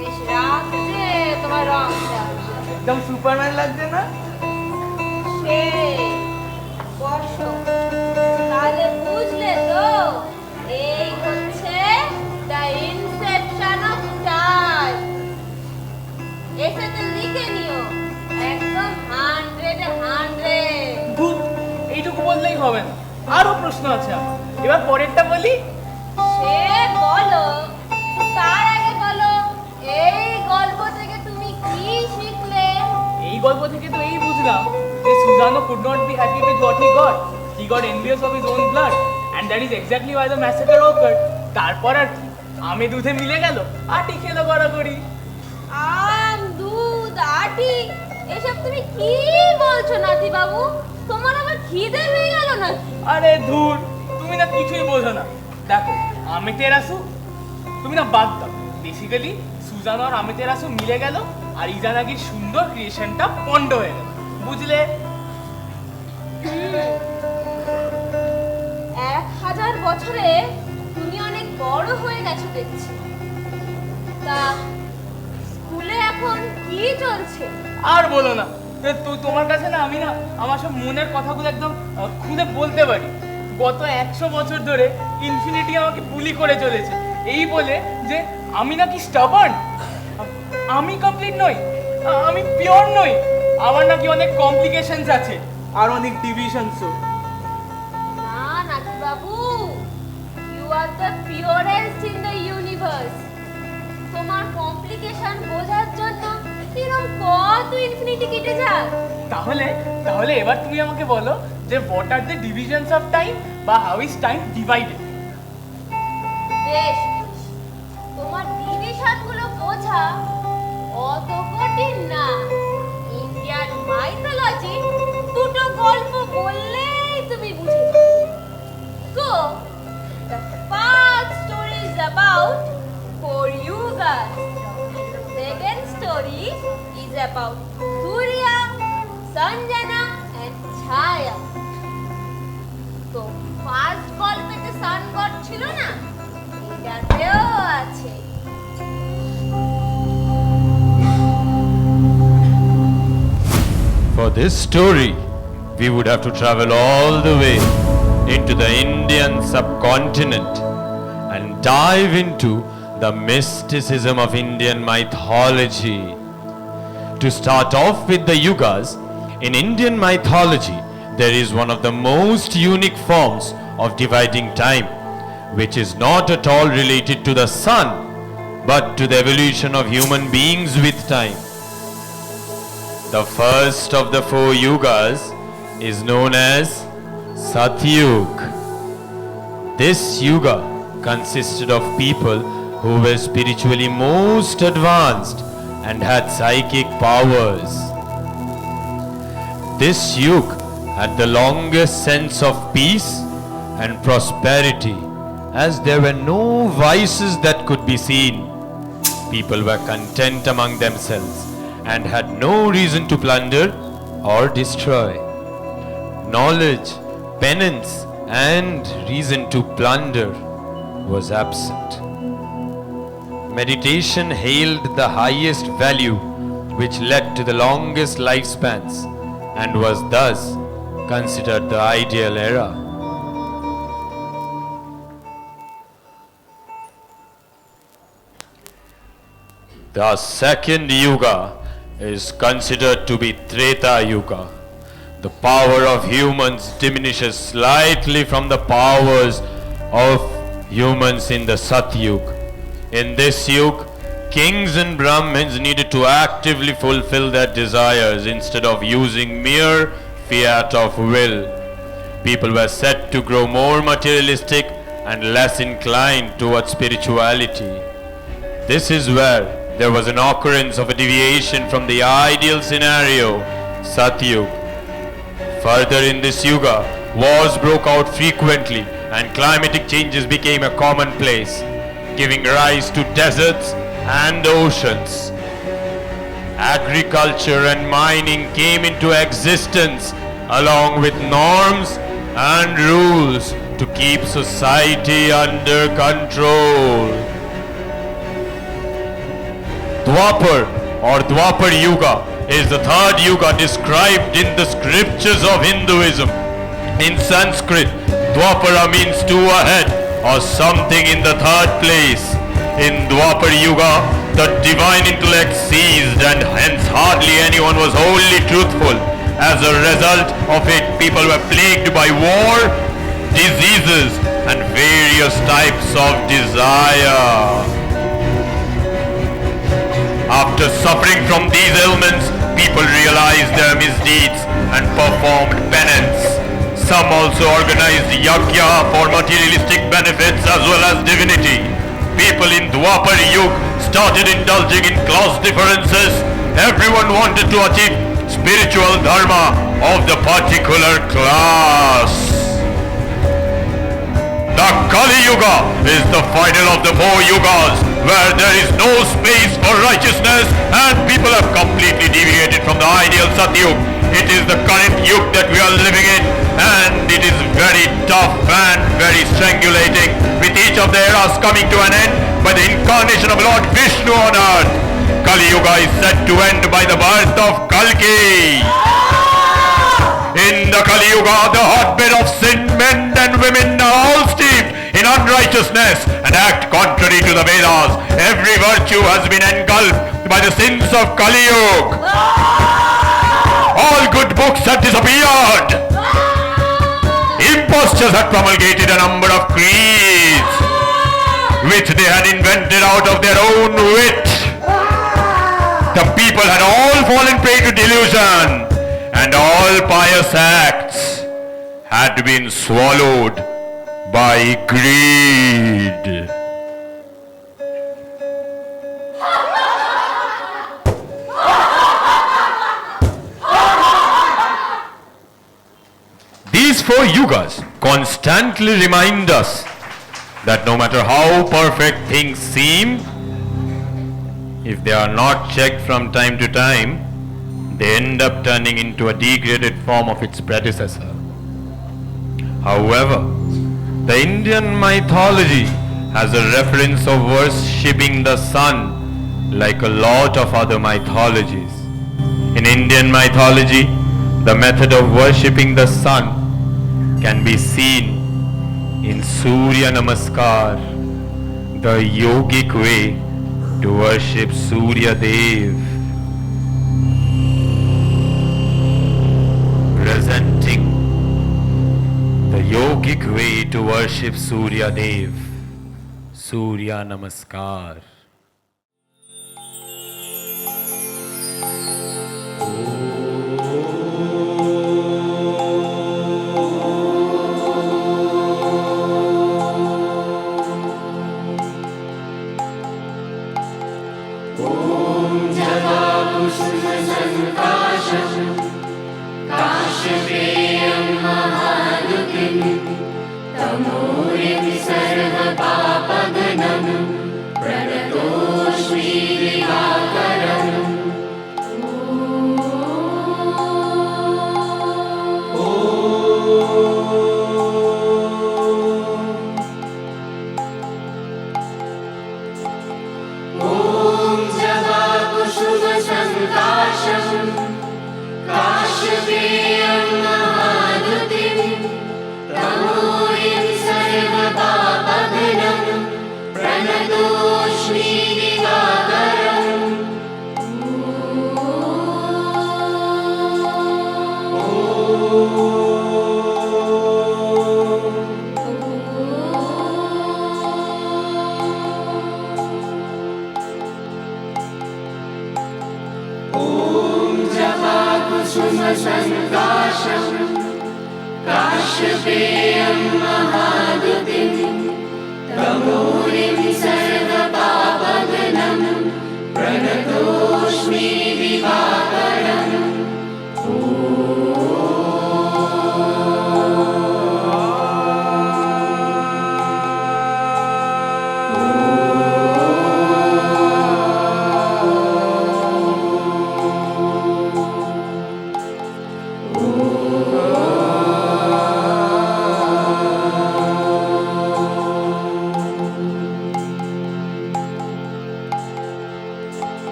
[SPEAKER 10] বেশ রাখছে তোমার রংটা।
[SPEAKER 9] একদম Superman লাগছে না?
[SPEAKER 10] সেই বসো, তাহলে বুঝলে তো এই হচ্ছে দ্য ইনসেপশন অফ টাইম। এটাতে লিখে নিও একদম 100
[SPEAKER 9] ধুর, এইটুকু বললেই হবে না, আরো প্রশ্ন আছে আমার। এবার পরেরটা বলি।
[SPEAKER 10] সে বলো, তার আগে বলো এই গল্প থেকে তুমি কি শিখলে?
[SPEAKER 9] এই গল্প থেকে তো এই বুঝলাম যে সুজানো could not be happy with what he got. He got envious of his own blood, and that is exactly why the massacre occurred. তারপর আর কি, আমে দুধে মিলে গেল, আটি খেলো গড়াগড়ি।
[SPEAKER 10] আম, দুধ, আটি, এসব তুমি কি বলছো নাতি বাবু? তোমার আবার খিদে হয়ে গেল নাকি?
[SPEAKER 9] আরে ধুর, তুমি না কিছুই বোঝো না। দেখো, আমেতেরাসু, তুমি না বাদ দাও। বেসিক্যালি সুজানো আর আমেতেরাসু মিলে গেল, আর ইজানাগির সুন্দর ক্রিয়েশনটা পন্ড হয়ে গেল, বুঝলে?
[SPEAKER 10] 1000 বছরে তুমি অনেক বড় হয়ে গেছো দেখছি। তা স্কুলে এখন কি চলছে?
[SPEAKER 9] আর বলো না, তোমার কাছে না আমি না আমার সব মনের কথাগুলো একদম খুলে বলতে পারি। গত 100 বছর ধরে ইনফিনিটি আমাকে বুলি করে চলেছে, এই বলে যে আমি নাকি স্টাবার্ন, আমি কমপ্লিট নই, আমি পিওর নই, আমার নাকি অনেক কমপ্লিকেশনস আছে আর অনেক ডিভিশনসও।
[SPEAKER 10] না নাতি বাবু, you are the purest in the universe. তোমার কমপ্লিকেশন বোঝার জন্য এরকম কত ইনফিনিটি কেটে যায়।
[SPEAKER 9] তাহলে এবার তুমি আমাকে বলো যে what are the divisions of time, বা হাউ ইজ টাইম ডিভাইডেড?
[SPEAKER 10] বেশ, তোমার ডিভিশনগুলো বোঝা অত কঠিন না। ইন্ডিয়ান মাইথোলজি দুটো গল্প বললেই তুমি বুঝে যাবে। গো, the first story is about 4 yugas. The second story is about Surya, Sanjana and Chaya. তো ফার্স্ট গল্পেতে সান গড ছিল না, এটাতেও আছে।
[SPEAKER 12] For this story, we would have to travel all the way into the Indian subcontinent and dive into the mysticism of Indian mythology. To start off with the yugas, in Indian mythology, there is one of the most unique forms of dividing time, which is not at all related to the sun, but to the evolution of human beings with time. The first of the 4 yugas is known as Satyug. This yuga consisted of people who were spiritually most advanced and had psychic powers. This yuga had the longest sense of peace and prosperity, as there were no vices that could be seen. People were content among themselves and had no reason to plunder or destroy. Knowledge, penance, and reason to plunder was absent. Meditation hailed the highest value, which led to the longest lifespans and was thus considered the ideal era. The second yuga is considered to be Treta Yuga. The power of humans diminishes slightly from the powers of humans in the Satyuga. In this yuga, kings and Brahmins needed to actively fulfill their desires instead of using mere fiat of will. People were said to grow more materialistic and less inclined towards spirituality. This is where there was an occurrence of a deviation from the ideal scenario, Satyuga. Further in this yuga, wars broke out frequently and climatic changes became a commonplace, giving rise to deserts and oceans. Agriculture and mining came into existence along with norms and rules to keep society under control. Dwapar or Dwapar Yuga is the third yuga described in the scriptures of Hinduism. In Sanskrit, Dwapara means two ahead or something in the third place. In Dwapar Yuga, the divine intellect ceased and hence hardly anyone was wholly truthful. As a result of it, people were plagued by war, diseases and various types of desire. After suffering from these ailments, people realized their misdeeds and performed penance. Some also organized yajna for materialistic benefits as well as divinity. People in Dwapar Yuga started indulging in class differences. Everyone wanted to achieve spiritual dharma of the particular class. The Kali Yuga is the final of the four yugas where there is no space for righteousness and people have completely deviated from the ideal Satyug. It is the current yuga that we are living in and it is very tough and very strangulating, with each of the eras coming to an end by the incarnation of Lord Vishnu on earth. Kali Yuga is set to end by the birth of Kalki. In the Kali Yuga, the hotbed of sin, men and women are all steeped in unrighteousness and act contrary to the Vedas. Every virtue has been engulfed by the sins of Kali Yuga. All good books have disappeared. Impostors had promulgated a number of creeds which they had invented out of their own wit. The people had all fallen prey to delusion and all pious acts had been swallowed by greed. These four yugas constantly remind us that no matter how perfect things seem, if they are not checked from time to time, they end up turning into a degraded form of its predecessor. However, the Indian mythology has a reference of worshipping the sun like a lot of other mythologies. In Indian mythology, the method of worshipping the sun can be seen in Surya Namaskar, the yogic way to worship Surya Dev. Presenting the yogic way to worship Surya Dev, Surya Namaskar.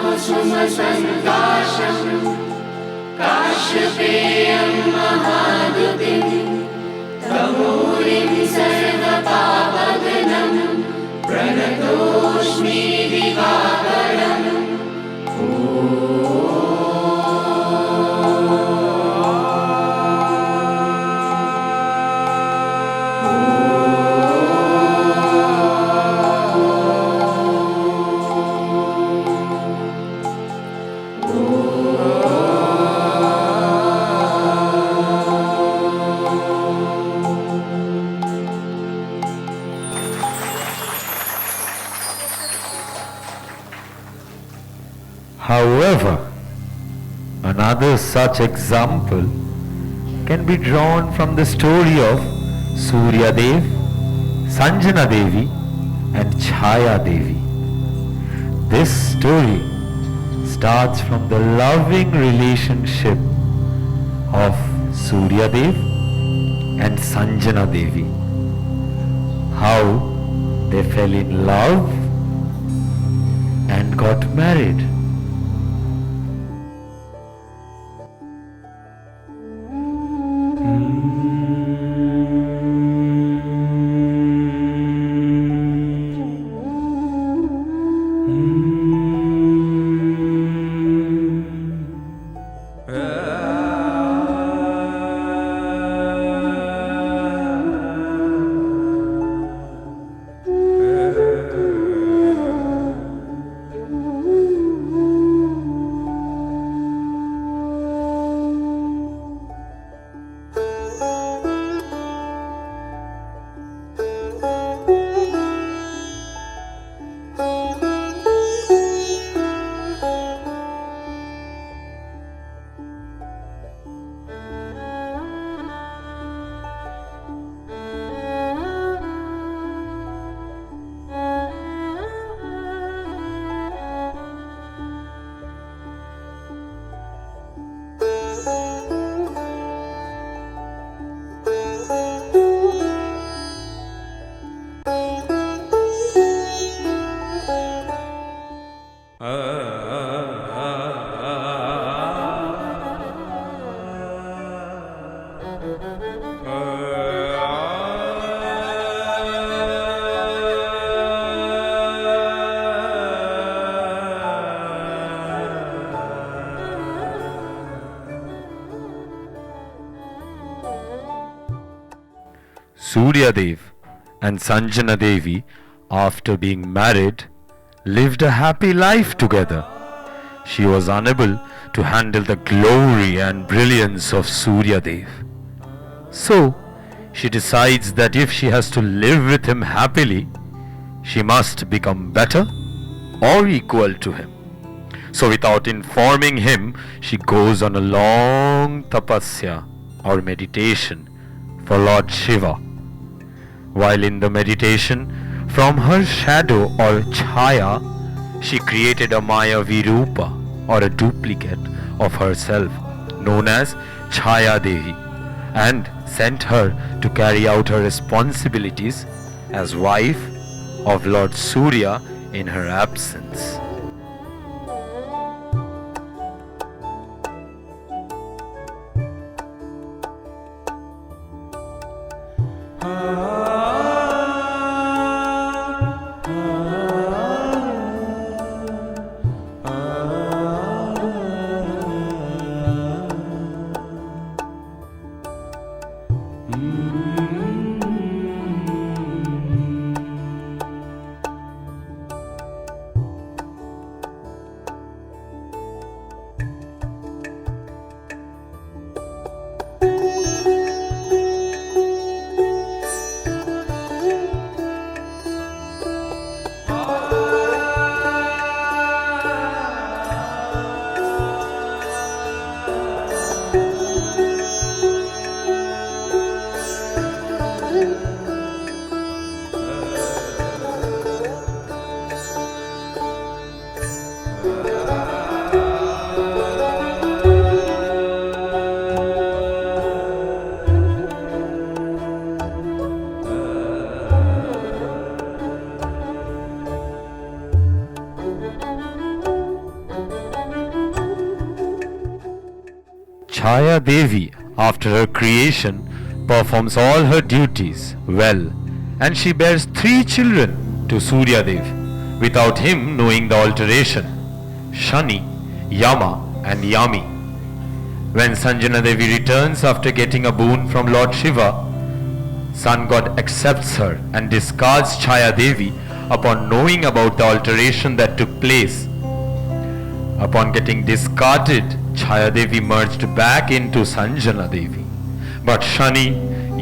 [SPEAKER 15] कुसुमसङ्काशम् काश्यपेयं महादुतिं तमूरिं सर्वपापघ्नं प्रणतोऽस्मि दिवाकरम्
[SPEAKER 12] However, another such example can be drawn from the story of Surya Dev, Sanjana Devi and Chhaya Devi. This story starts from the loving relationship of Surya Dev and Sanjana Devi. How they fell in love and got married. Surya Dev and Sanjana Devi, after being married, lived a happy life together. She was unable to handle the glory and brilliance of Surya Dev. So, she decides that if she has to live with him happily, she must become better or equal to him. So without informing him, she goes on a long tapasya or meditation for Lord Shiva. While in the meditation, from her shadow or chhaya, she created a Mayavi Rupa or a duplicate of herself known as Chhaya Devi and sent her to carry out her responsibilities as wife of Lord Surya in her absence. Chaya Devi, after her creation, performs all her duties well, and she bears 3 children to Surya Dev without him knowing the alteration: Shani, Yama, and Yami. When Sanjana Devi returns after getting a boon from Lord Shiva, Sun God accepts her and discards Chaya Devi upon knowing about the alteration that took place. Upon getting discarded, Chaya Devi merged back into Sanjana Devi. But Shani,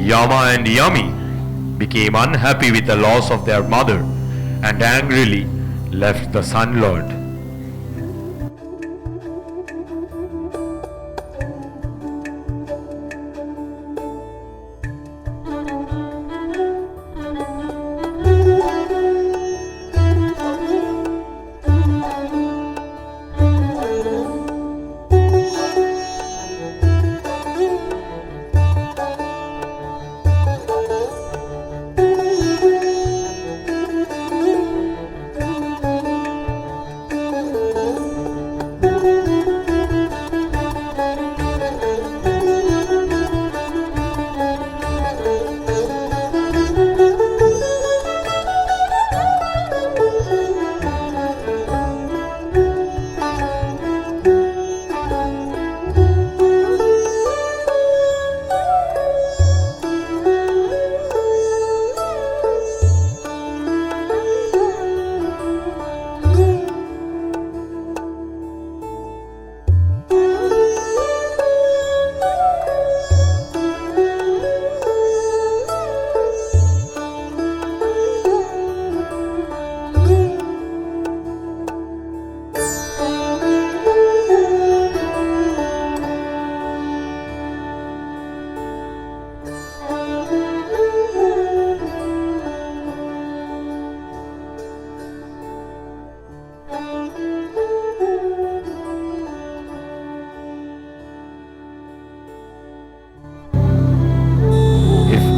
[SPEAKER 12] Yama and Yami became unhappy with the loss of their mother and angrily left the Sun Lord.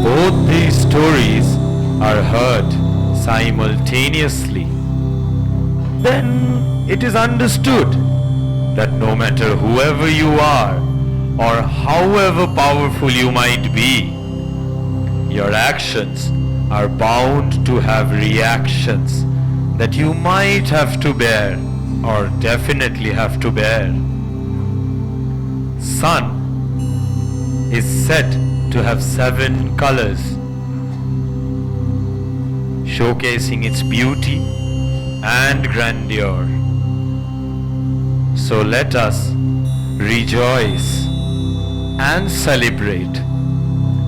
[SPEAKER 12] Both these stories are heard simultaneously, then it is understood that no matter whoever you are or however powerful you might be, your actions are bound to have reactions that you might have to bear or definitely have to bear. Sun is said to have 7 colors, showcasing its beauty and grandeur. So let us rejoice and celebrate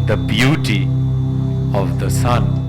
[SPEAKER 12] the beauty of the sun.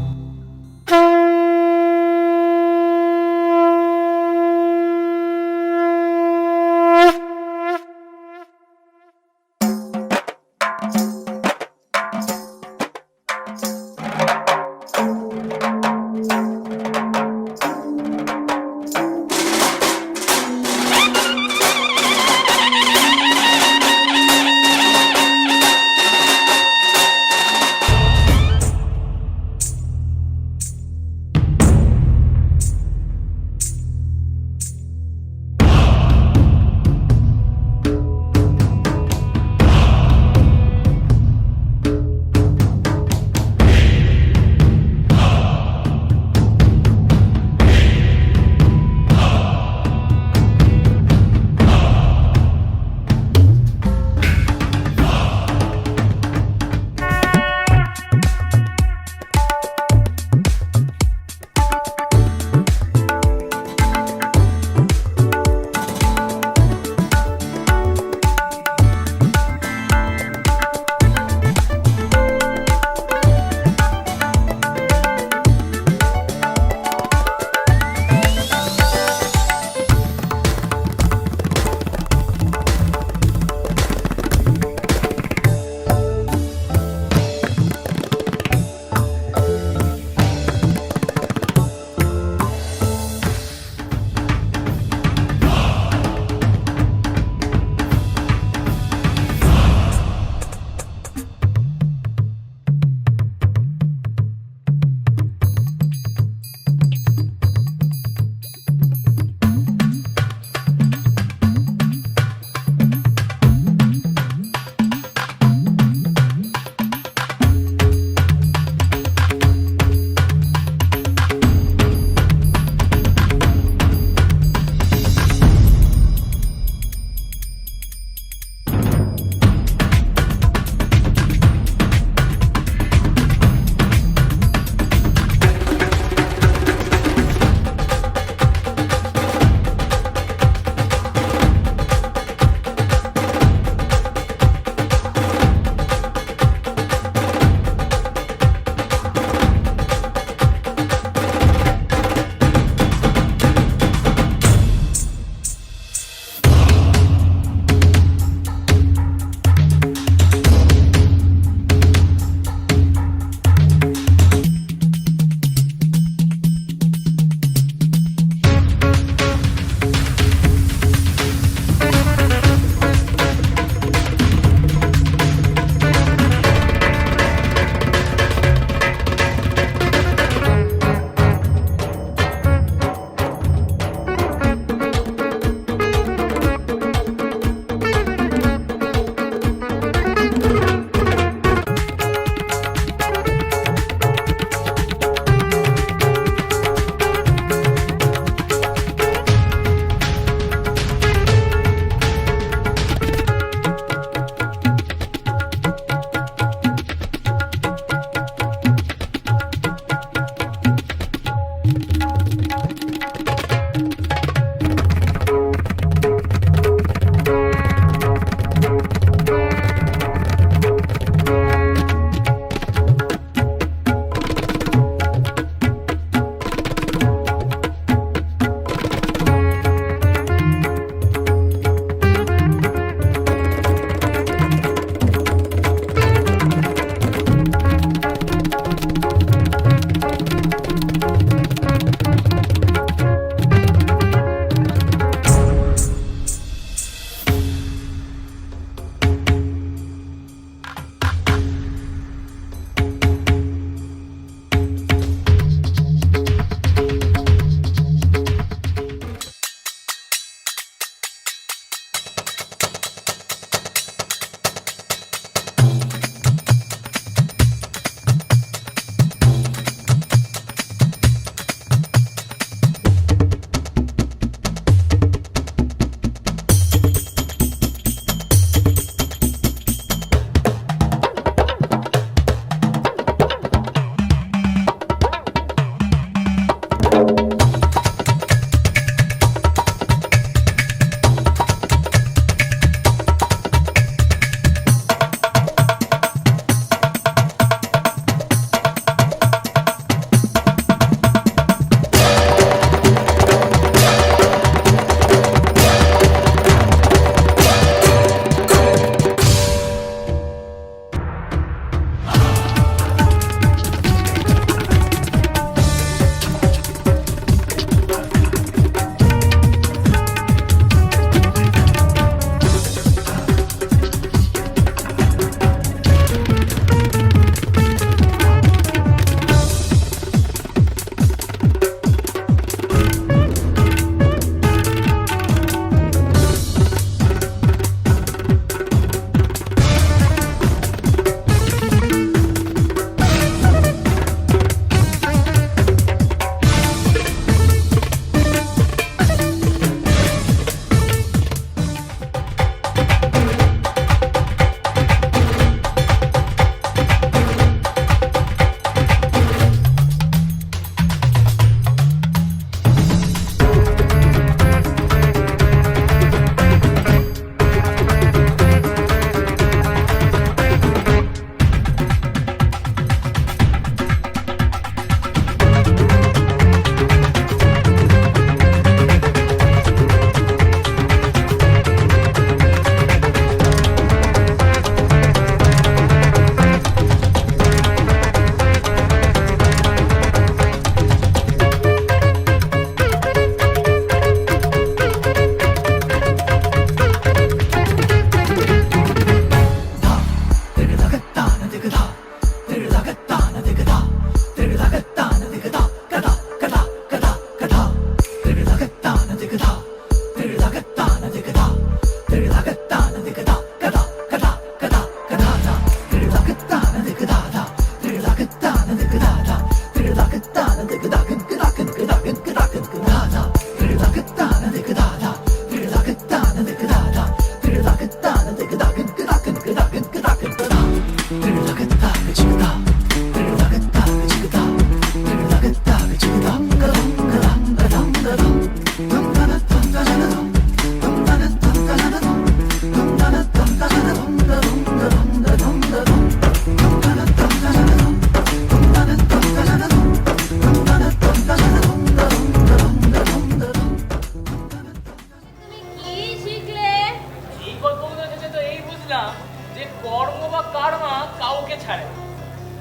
[SPEAKER 9] ছাড়ে না।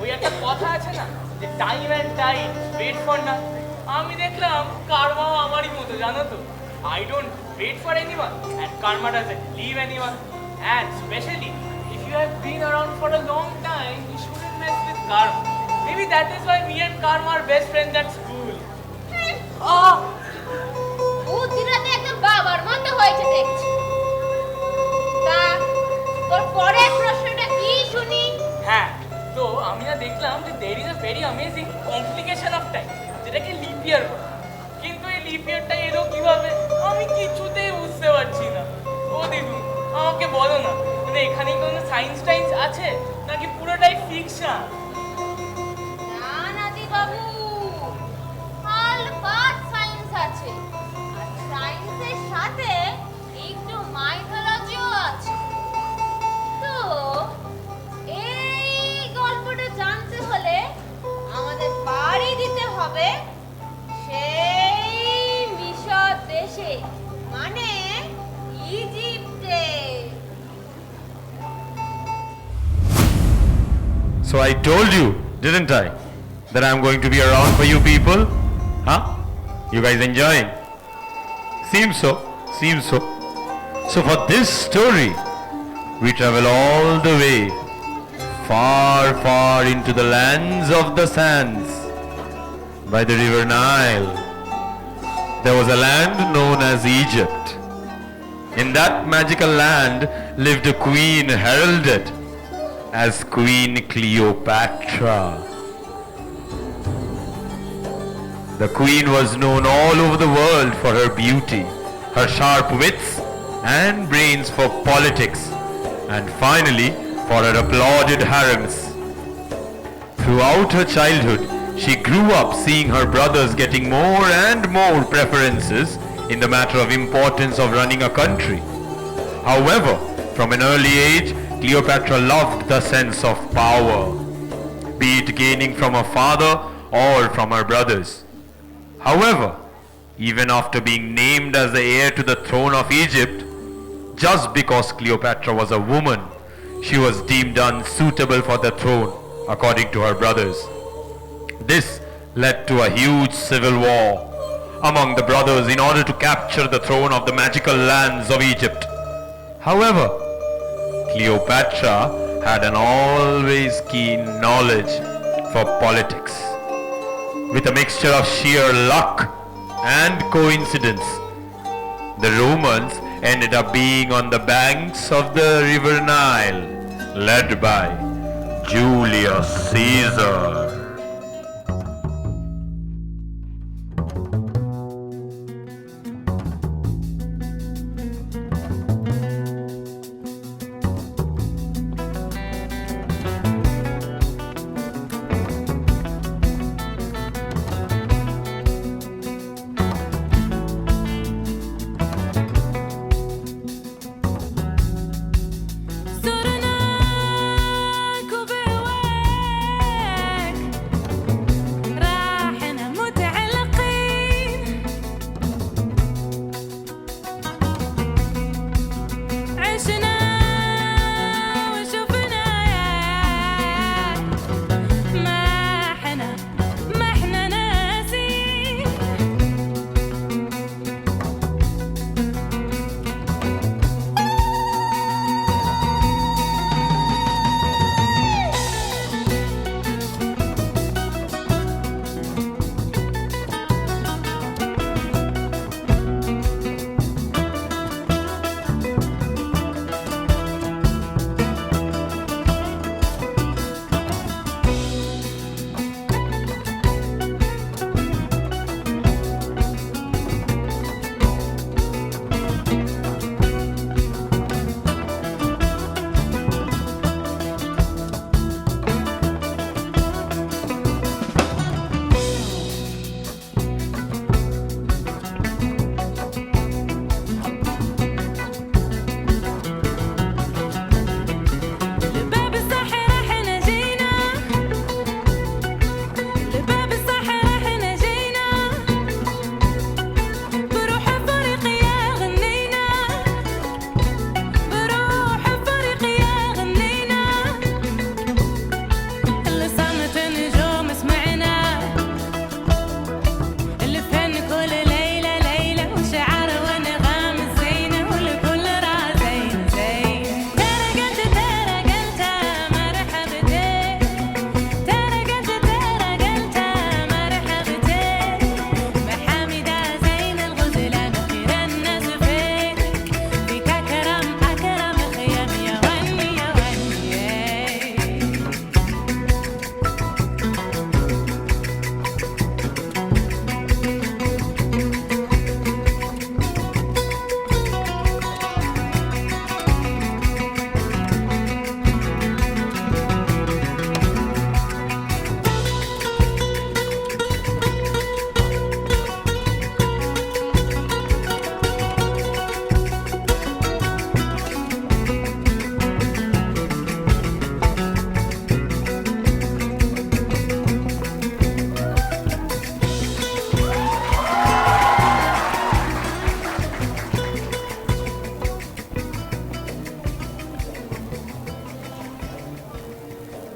[SPEAKER 9] ওই একটা কথা আছে না যে time and time wait for না। আমি দেখলাম কার্মাও আমারই মতো, জানো তো। I don't wait for anyone and karma doesn't leave anyone. And especially if you have been around for a long time, you shouldn't mess with karma. Maybe that is why me and karma are best friends at school.
[SPEAKER 10] বুদ্ধিরাতে একদম বাবার মতো হয়েছে দেখছি। তা তোর পরের প্রশ্নটা কি শুনি?
[SPEAKER 9] হ্যাঁ, তো আমি না দেখলাম যে there is a very amazing complication of time, যেটাকে লিপ ইয়ার বলে। কিন্তু এই লিপ ইয়ারটা এলো কিভাবে আমি কিছুতেই বুঝতে পারছি না। ও দিদু, আমাকে বলো না, মানে এখানে কোনো সায়েন্স টাইন্স আছে নাকি পুরোটাই ফিকশন?
[SPEAKER 10] না নাদি বাবু, আলবাত সায়েন্স আছে, আর সায়েন্সের সাথে একটু মাইথোলজিও আছে। তো এই গল্পটা জানতে হলে আমাদের পাড়ি দিতে হবে সেই মিশর দেশে, মানে ইজিপ্টে।
[SPEAKER 12] So I told you, didn't I, that I'm going to be around for you people? Huh? You guys enjoying? Seems so, seems so. So for this story, we travel all the way, far, far into the lands of the sands, by the river Nile. There was a land known as Egypt. In that magical land lived a queen heralded as Queen Cleopatra. The queen was known all over the world for her beauty, her sharp wits and brains for politics, and finally for her applauded harems. Throughout her childhood, she grew up seeing her brothers getting more and more preferences in the matter of importance of running a country. However, from an early age, Cleopatra loved the sense of power, be it gaining from her father or from her brothers. However, even after being named as the heir to the throne of Egypt, just because Cleopatra was a woman, she was deemed unsuitable for the throne, according to her brothers. This led to a huge civil war among the brothers in order to capture the throne of the magical lands of Egypt. However, Cleopatra had an always keen knowledge for politics. With a mixture of sheer luck and coincidence, the Romans ended up being on the banks of the river Nile, led by Julius Caesar.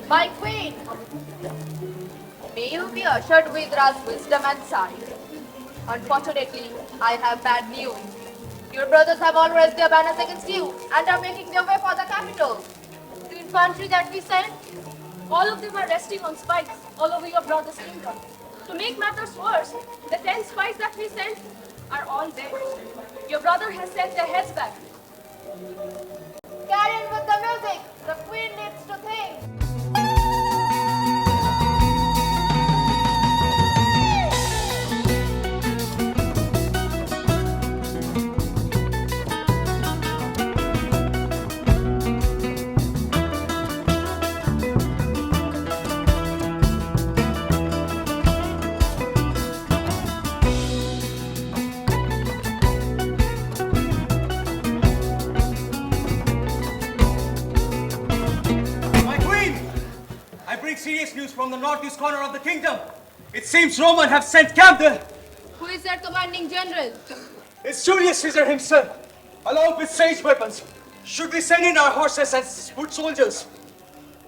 [SPEAKER 11] My queen, may you be ushered with Ra's wisdom and sight. Unfortunately, I have bad news. Your brothers have all raised their banners against you and are making their way for the capital. The infantry that we sent, all of them are resting on spikes all over your brother's kingdom. To make matters worse, the 10 spies that we sent are all dead. Your brother has sent their heads back. Carry on with the music. The queen needs to think.
[SPEAKER 16] My queen! I bring serious news from the northeast corner of the kingdom. It seems Roman have sent camp there.
[SPEAKER 11] Who is their commanding general?
[SPEAKER 16] It's Julius Caesar himself, along with siege weapons. Should we send in our horses as foot soldiers?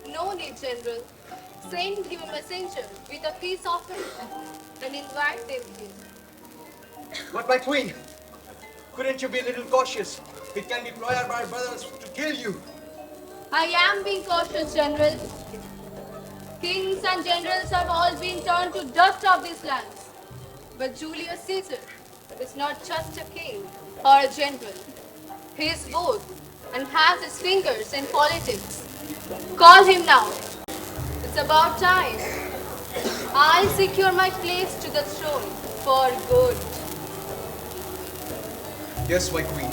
[SPEAKER 11] No need, General. Send him a messenger with a peace offering and invite them here.
[SPEAKER 16] But my queen, couldn't you be a little cautious? It can be ployed by our brothers to kill you.
[SPEAKER 11] I am being cautious, General. Kings and generals have all been turned to dust of these lands. But Julius Caesar is not just a king or a general. He is both and has his fingers in politics. Call him now. It's about time. I'll secure my place to the throne for good.
[SPEAKER 16] Yes, my queen.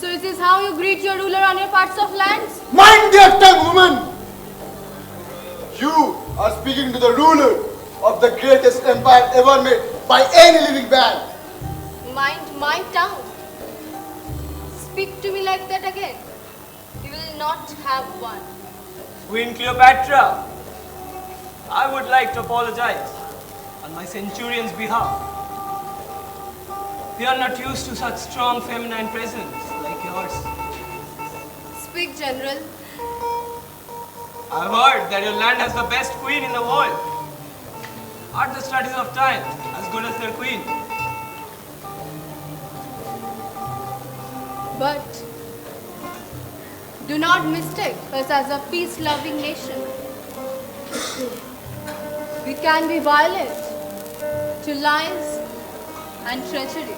[SPEAKER 11] So is this how you greet your ruler on your parts of lands?
[SPEAKER 17] Mind your tongue, woman! You are speaking to the ruler of the greatest empire ever made by any living man.
[SPEAKER 11] Mind my tongue. Speak to me like that again. You will not have one.
[SPEAKER 9] Queen Cleopatra, I would like to apologize on my centurion's behalf. We are not used to such strong feminine presence like yours.
[SPEAKER 11] Speak, General.
[SPEAKER 9] I've heard that your land has the best queen in the world. Are the studies of time as good as their queen?
[SPEAKER 11] But do not mistake us as a peace-loving nation. We can be violent to lies and treachery.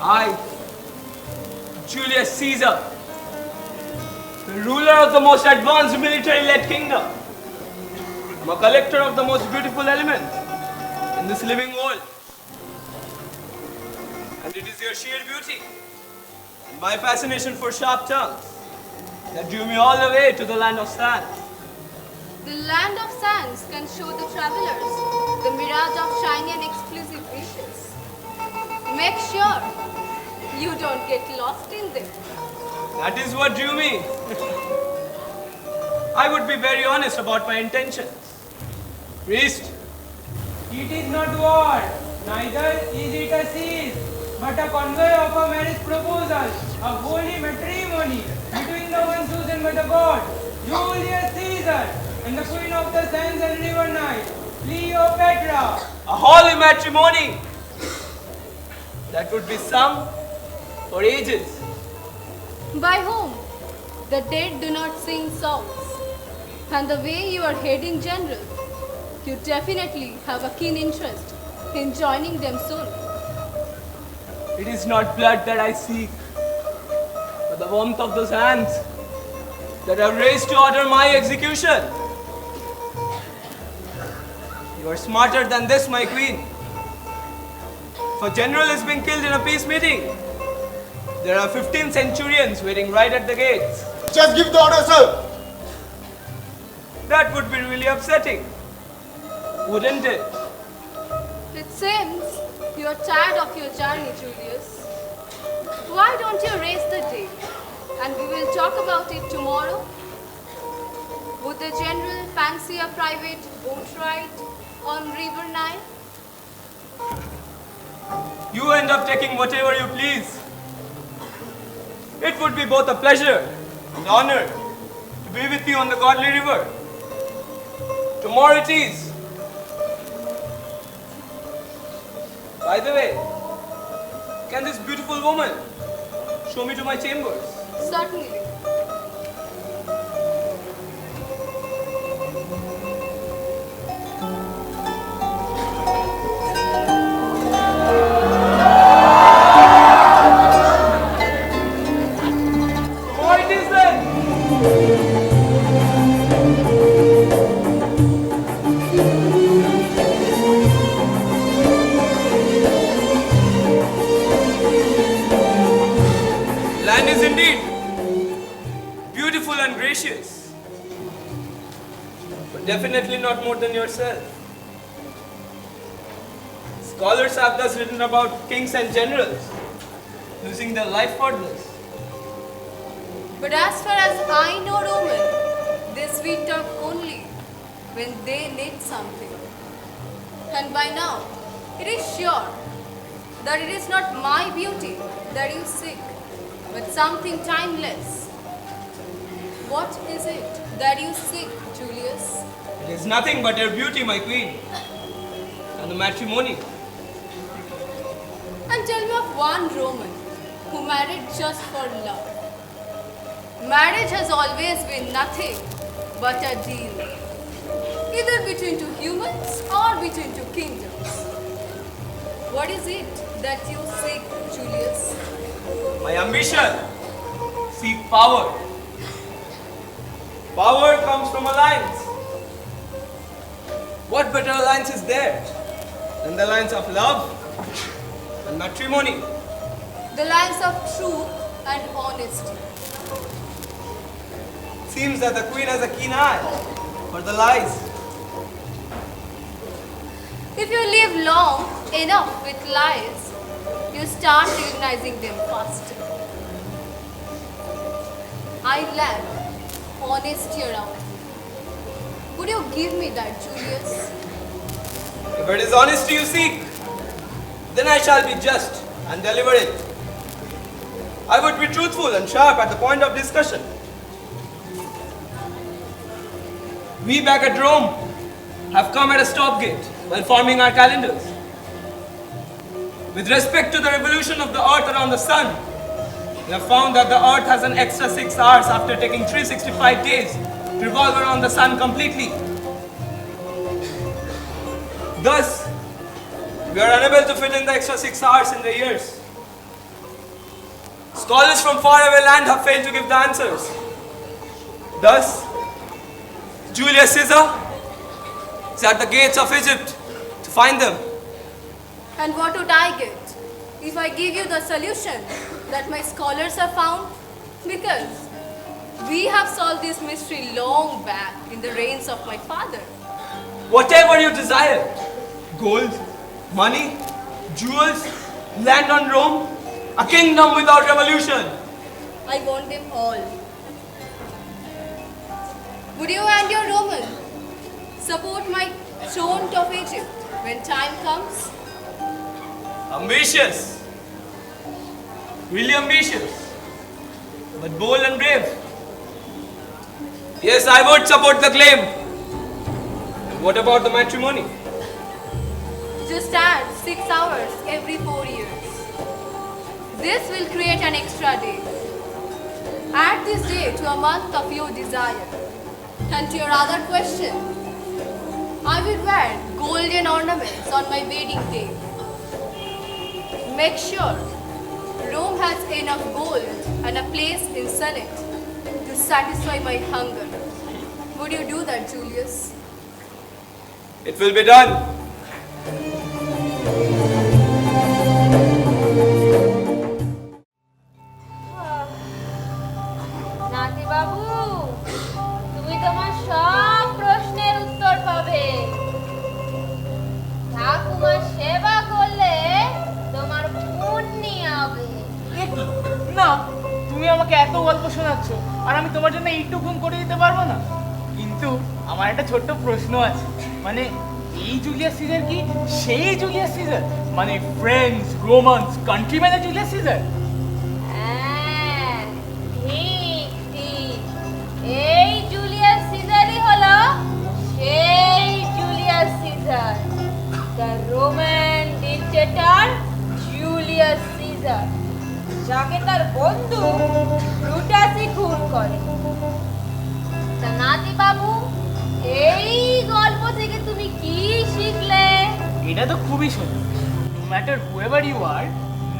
[SPEAKER 9] I, Julius Caesar, the ruler of the most advanced military-led kingdom, am a collector of the most beautiful elements in this living world. And it is your sheer beauty and my fascination for sharp tongues that drew me all the way to the land of sand.
[SPEAKER 11] The land of sands can show the travelers the mirage of shiny and exclusive wishes. Make sure you don't get lost in them.
[SPEAKER 9] That is what drew me. I would be very honest about my intentions. Priest,
[SPEAKER 18] It is not war, neither is it a siege, but a convoy of a marriage proposal, a holy matrimony between the one chosen by the God, Julius Caesar, and the queen of the sands and river night, Cleopatra.
[SPEAKER 9] a holy matrimony. That would be sung for ages.
[SPEAKER 10] By whom? The dead do not sing songs. And the way you are heading general, you definitely have a keen interest in joining them soon.
[SPEAKER 9] It is not blood that I seek, but the warmth of those hands that are raised to order my execution. You are smarter than this, my queen. If a general is being killed in a peace meeting, there are 15 centurions waiting right at the gates.
[SPEAKER 17] Just give the order, sir.
[SPEAKER 9] That would be really upsetting, wouldn't it?
[SPEAKER 10] It seems you are tired of your journey, Julius. Why don't you raise the day and we will talk about it tomorrow? Would the general fancy a private boat ride on River Nile?
[SPEAKER 9] You end up taking whatever you please. It would be both a pleasure and honor to be with you on the godly river. Tomorrow it is. By the way, can this beautiful woman show me to my chambers?
[SPEAKER 10] Certainly.
[SPEAKER 9] Tomorrow it is then. Land is indeed beautiful and gracious, but definitely not more than yourself. Scholars have thus written about kings and generals losing their life for this.
[SPEAKER 10] But as far as I know, Roman, they sweet talk only when they need something. And by now, it is sure that it is not my beauty that you seek, but something timeless. What is it that you seek, Julius?
[SPEAKER 9] It is nothing but your beauty, my queen, and the matrimony.
[SPEAKER 10] And tell me of one Roman who married just for love. Marriage has always been nothing but a deal, either between two humans or between two kingdoms. What is it that you seek, Julius?
[SPEAKER 9] My ambition, seek power. Power comes from alliance. What better alliance is there than the alliance of love and matrimony?
[SPEAKER 10] The lines of truth and honesty.
[SPEAKER 9] Seems that the queen has a keen eye for the lies.
[SPEAKER 10] If you live long enough with lies, you start recognizing them faster. I lack honesty around me. Would you give me that, Julius?
[SPEAKER 9] If it is honesty you seek, then I shall be just and deliver it. I would be truthful and sharp at the point of discussion. We back at Rome have come at a stopgate while forming our calendars. With respect to the revolution of the earth around the sun, we have found that the earth has an extra 6 hours after taking 365 days to revolve around the sun completely. Thus, we are unable to fit in the extra 6 hours in the years. Scholars from faraway land have failed to give the answers. Thus, Julius Caesar is at the gates of Egypt to find them.
[SPEAKER 10] And what would I get if I give you the solution that my scholars have found? Because we have solved this mystery long back in the reigns of my father.
[SPEAKER 9] Whatever you desire, gold, money, jewels, land on Rome, a kingdom without revolution.
[SPEAKER 10] I want them all. Would you and your Roman support my throne of Egypt when time comes?
[SPEAKER 9] Ambitious, really ambitious, but bold and brave. Yes, I would support the claim. And what about the matrimony?
[SPEAKER 10] Just add 6 hours every 4 years.
[SPEAKER 11] This will create an extra day. Add this day to a month of your desire. And to your other question, I will wear golden ornaments on my wedding day. Make sure Rome has enough gold and a place in Senate to satisfy my hunger. Would you do that, Julius?
[SPEAKER 9] It will be done.
[SPEAKER 10] নাতি বাবু, তুমি তোমার সব প্রশ্নের উত্তর পাবে। ঠাকুমার সেবা করলে তোমার পুণ্যি হবে।
[SPEAKER 9] না, তুমি আমাকে এত গল্প শোনাচ্ছ আর আমি তোমার জন্য এইটুকুন করে দিতে পারবো না। কিন্তু আমার একটা ছোট্ট প্রশ্ন আছে, মানে এই জুলিয়াস সিজার কি সেই জুলিয়াস সিজার, মানে ফ্রেন্ডস, রোমান্স, কান্ট্রিম্যানের জুলিয়াস সিজার?
[SPEAKER 10] হ্যাঁ, ঠিক ঠিক, এই জুলিয়াস সিজারই হলো সেই Julius Caesar, the Roman dictator Julius Caesar, যাকে তার বন্ধু ব্রুটাসই খুন করে। তা নাতি বাবু, এই গল্প থেকে তুমি কি শিখলে?
[SPEAKER 9] এটা তো খুবই সোজা। No matter whoever you are,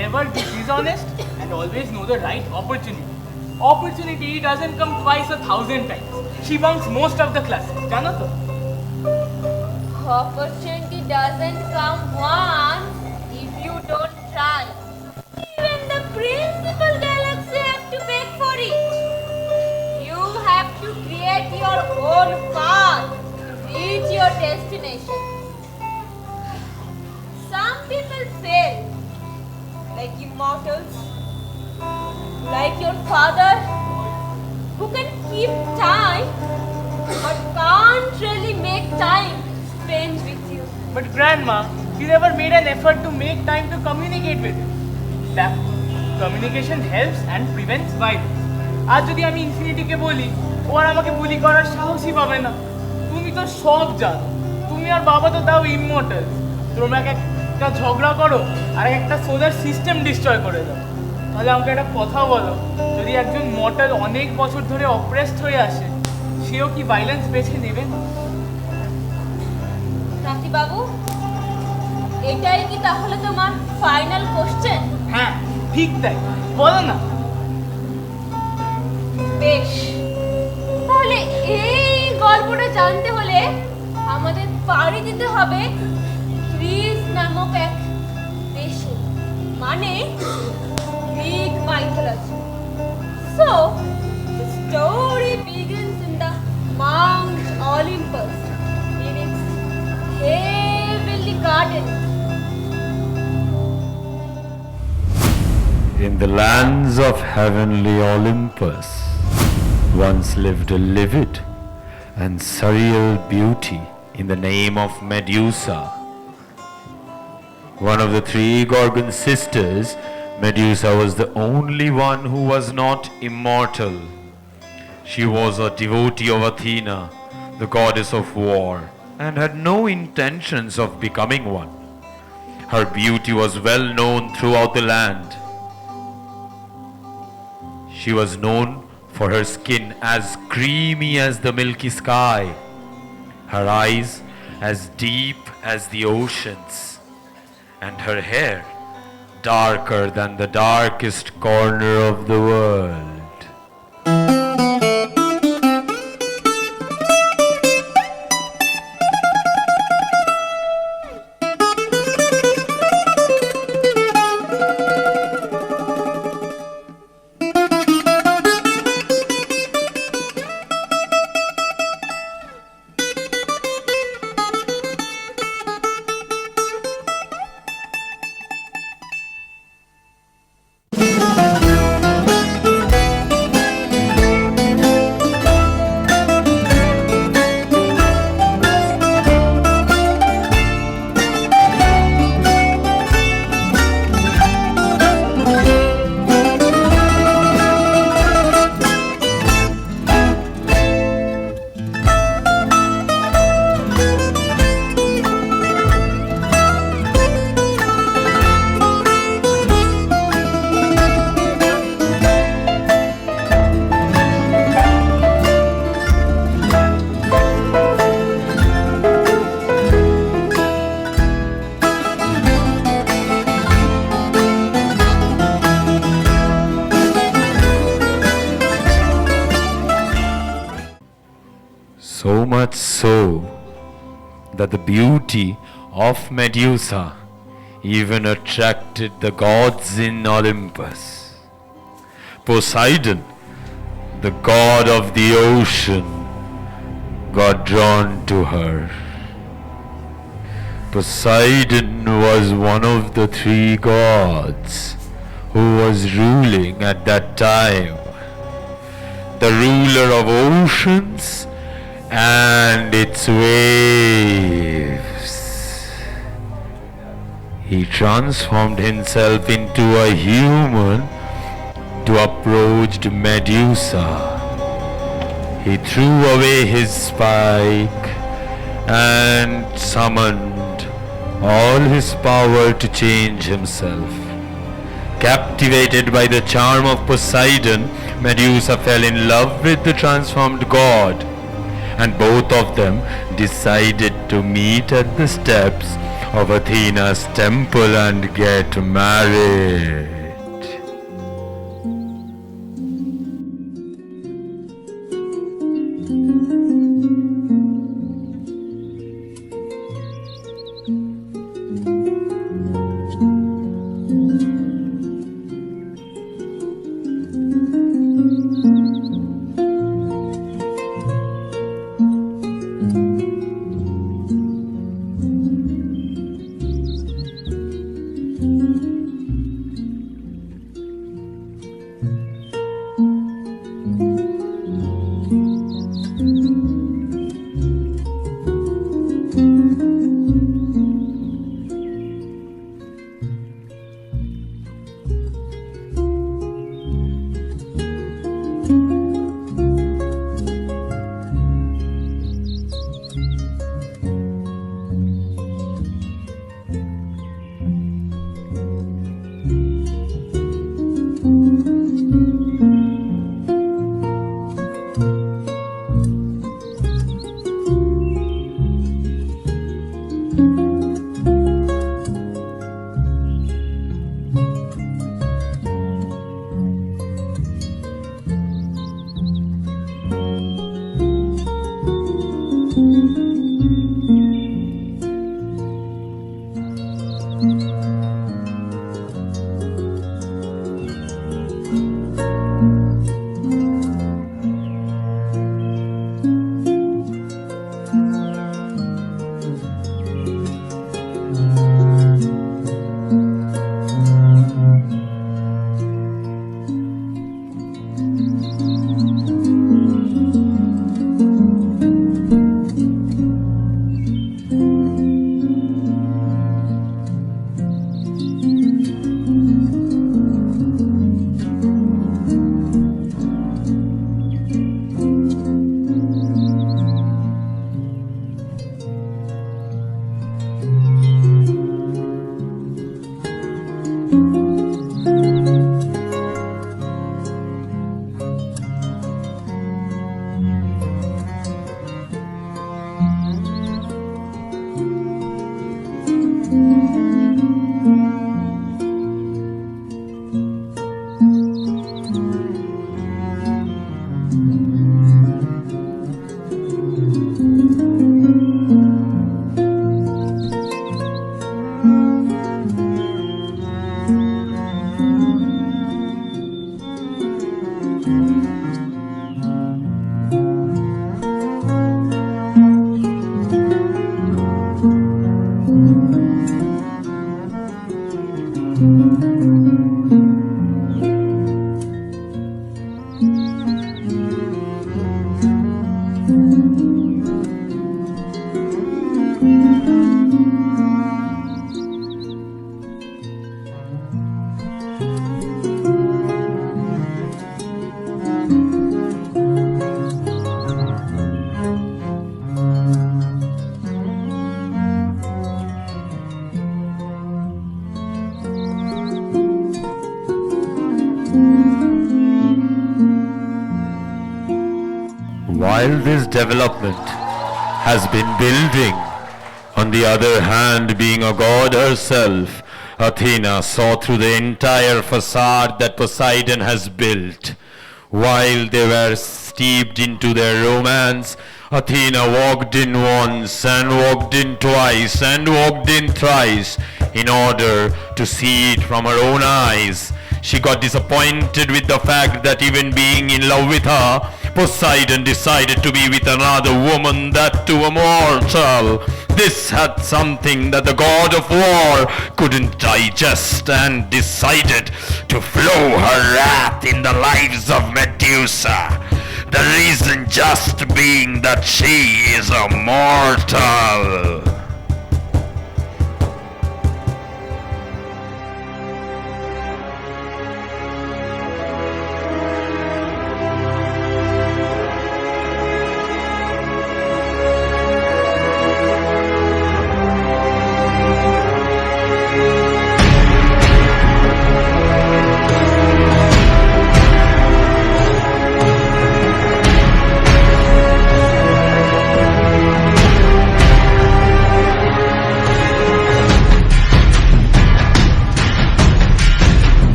[SPEAKER 9] never be dishonest and always know the right opportunity. Opportunity doesn't come twice or 1,000 times. She bunks most of the classes, জানো তো?
[SPEAKER 10] Opportunity doesn't come once if you don't try. Even the principal galaxy have to beg for it. You have to create your own path to reach your destination. Some people fail, like immortals, like your father, who can keep time but can't really make time spend with you.
[SPEAKER 9] But grandma, you never made an effort to make time to communicate with him. That communication helps and prevents violence. আজ যদি আমি ইনফিনিটিকে বলি, ও আর আমাকে বুলি করার সাহসই পাবে না। তুমি তো সব জানো, তুমি আর বাবা তো তাও ইমমর্টাল। তোমরা একটা ঝগড়া করো আর একটা সোলার সিস্টেম ডিস্ট্রয় করে দাও। তাহলে আমাকে একটা কথা বলো, যদি একজন মর্টাল অনেক বছর ধরে অপ্রেসড হয়ে আসে, সেও কি ভাইলেন্স বেছে নেবে না?
[SPEAKER 10] নাতি বাবু, এটাই কি তাহলে তোমার ফাইনাল কোশ্চেন?
[SPEAKER 9] হ্যাঁ, ঠিক তাই, বলো না।
[SPEAKER 10] বেশ, তাহলে এই গল্পটা জানতে হলে আমাদের পাড়ি দিতে হবে গ্রিস নামক এক দেশে, মানে Greek mythology. So, the story begins in the Mount Olympus, in its heavenly garden.
[SPEAKER 12] In the lands of heavenly Olympus, once lived a livid and surreal beauty in the name of Medusa. One of the three Gorgon sisters, Medusa was the only one who was not immortal. She was a devotee of Athena, the goddess of war, and had no intentions of becoming one. Her beauty was well known throughout the land. She was known for her skin as creamy as the milky sky, her eyes as deep as the oceans, and her hair darker than the darkest corner of the world. so that the beauty of Medusa even attracted the gods in Olympus. Poseidon, the god of the ocean, got drawn to her. Poseidon was one of the three gods who was ruling at that time, the ruler of oceans and its waves. He transformed himself into a human to approach Medusa. He threw away his spike and summoned all his power to change himself. Captivated by the charm of Poseidon, Medusa fell in love with the transformed god, and both of them decided to meet at the steps of Athena's temple and get married. While this development has been building, on the other hand, being a god herself, Athena saw through the entire facade that Poseidon has built. While they were steeped into their romance, Athena walked in once and walked in twice and walked in thrice in order to see it from her own eyes. She got disappointed with the fact that even being in love with her, Poseidon decided to be with another woman, that too a mortal. This had something that the god of war couldn't digest and decided to flow her wrath in the lives of Medusa. The reason just being that she is a mortal.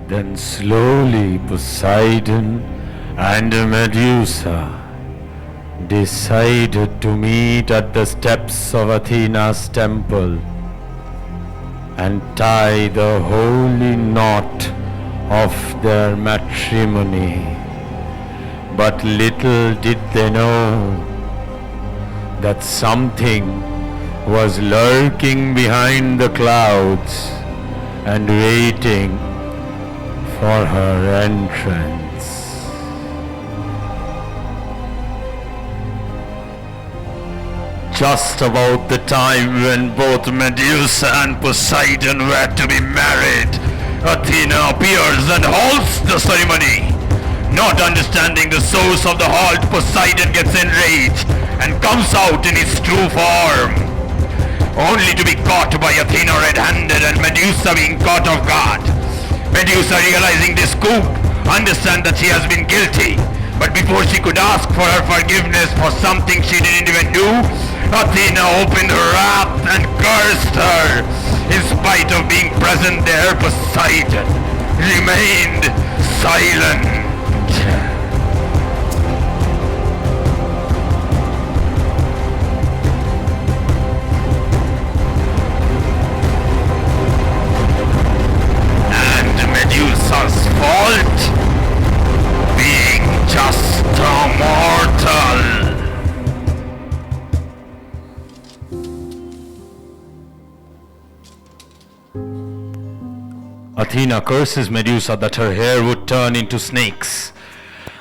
[SPEAKER 12] Then slowly Poseidon and Medusa decided to meet at the steps of Athena's temple and tie the holy knot of their matrimony. But little did they know that something was lurking behind the clouds and waiting for her entrance. Just about the time when both Medusa and Poseidon were to be married, Athena appears and halts the ceremony. Not understanding the source of the halt, Poseidon gets enraged and comes out in his true form, only to be caught by Athena red-handed and Medusa being caught off guard. Medusa, realizing this coup, understands that she has been guilty, but before she could ask for her forgiveness for something she didn't even do, Athena opened her wrath and cursed her. In spite of being present there, Poseidon remained silent. Medusa's fault, being just a mortal. Athena curses Medusa that her hair would turn into snakes.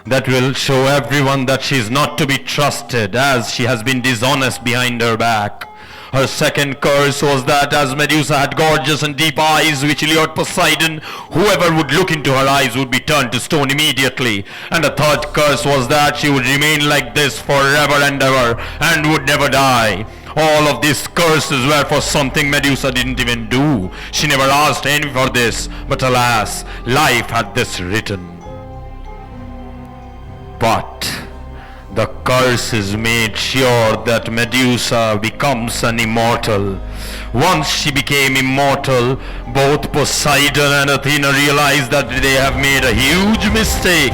[SPEAKER 12] That will show everyone that she is not to be trusted, as she has been dishonest behind her back. Her second curse was that as Medusa had gorgeous and deep eyes which lured Poseidon, whoever would look into her eyes would be turned to stone immediately. And the third curse was that she would remain like this forever and ever and would never die. All of these curses were for something Medusa didn't even do. She never asked any for this, but alas, life had this written. But the curses made sure that Medusa becomes an immortal. Once she became immortal, both Poseidon and Athena realized that they have made a huge mistake.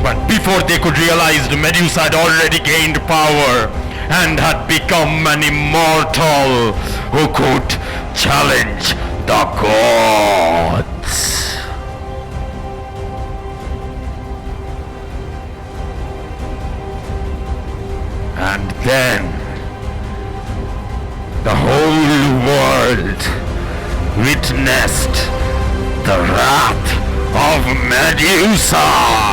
[SPEAKER 12] But before they could realize, Medusa had already gained power and had become an immortal who could challenge the gods. And then the whole world witnessed the wrath of Medusa.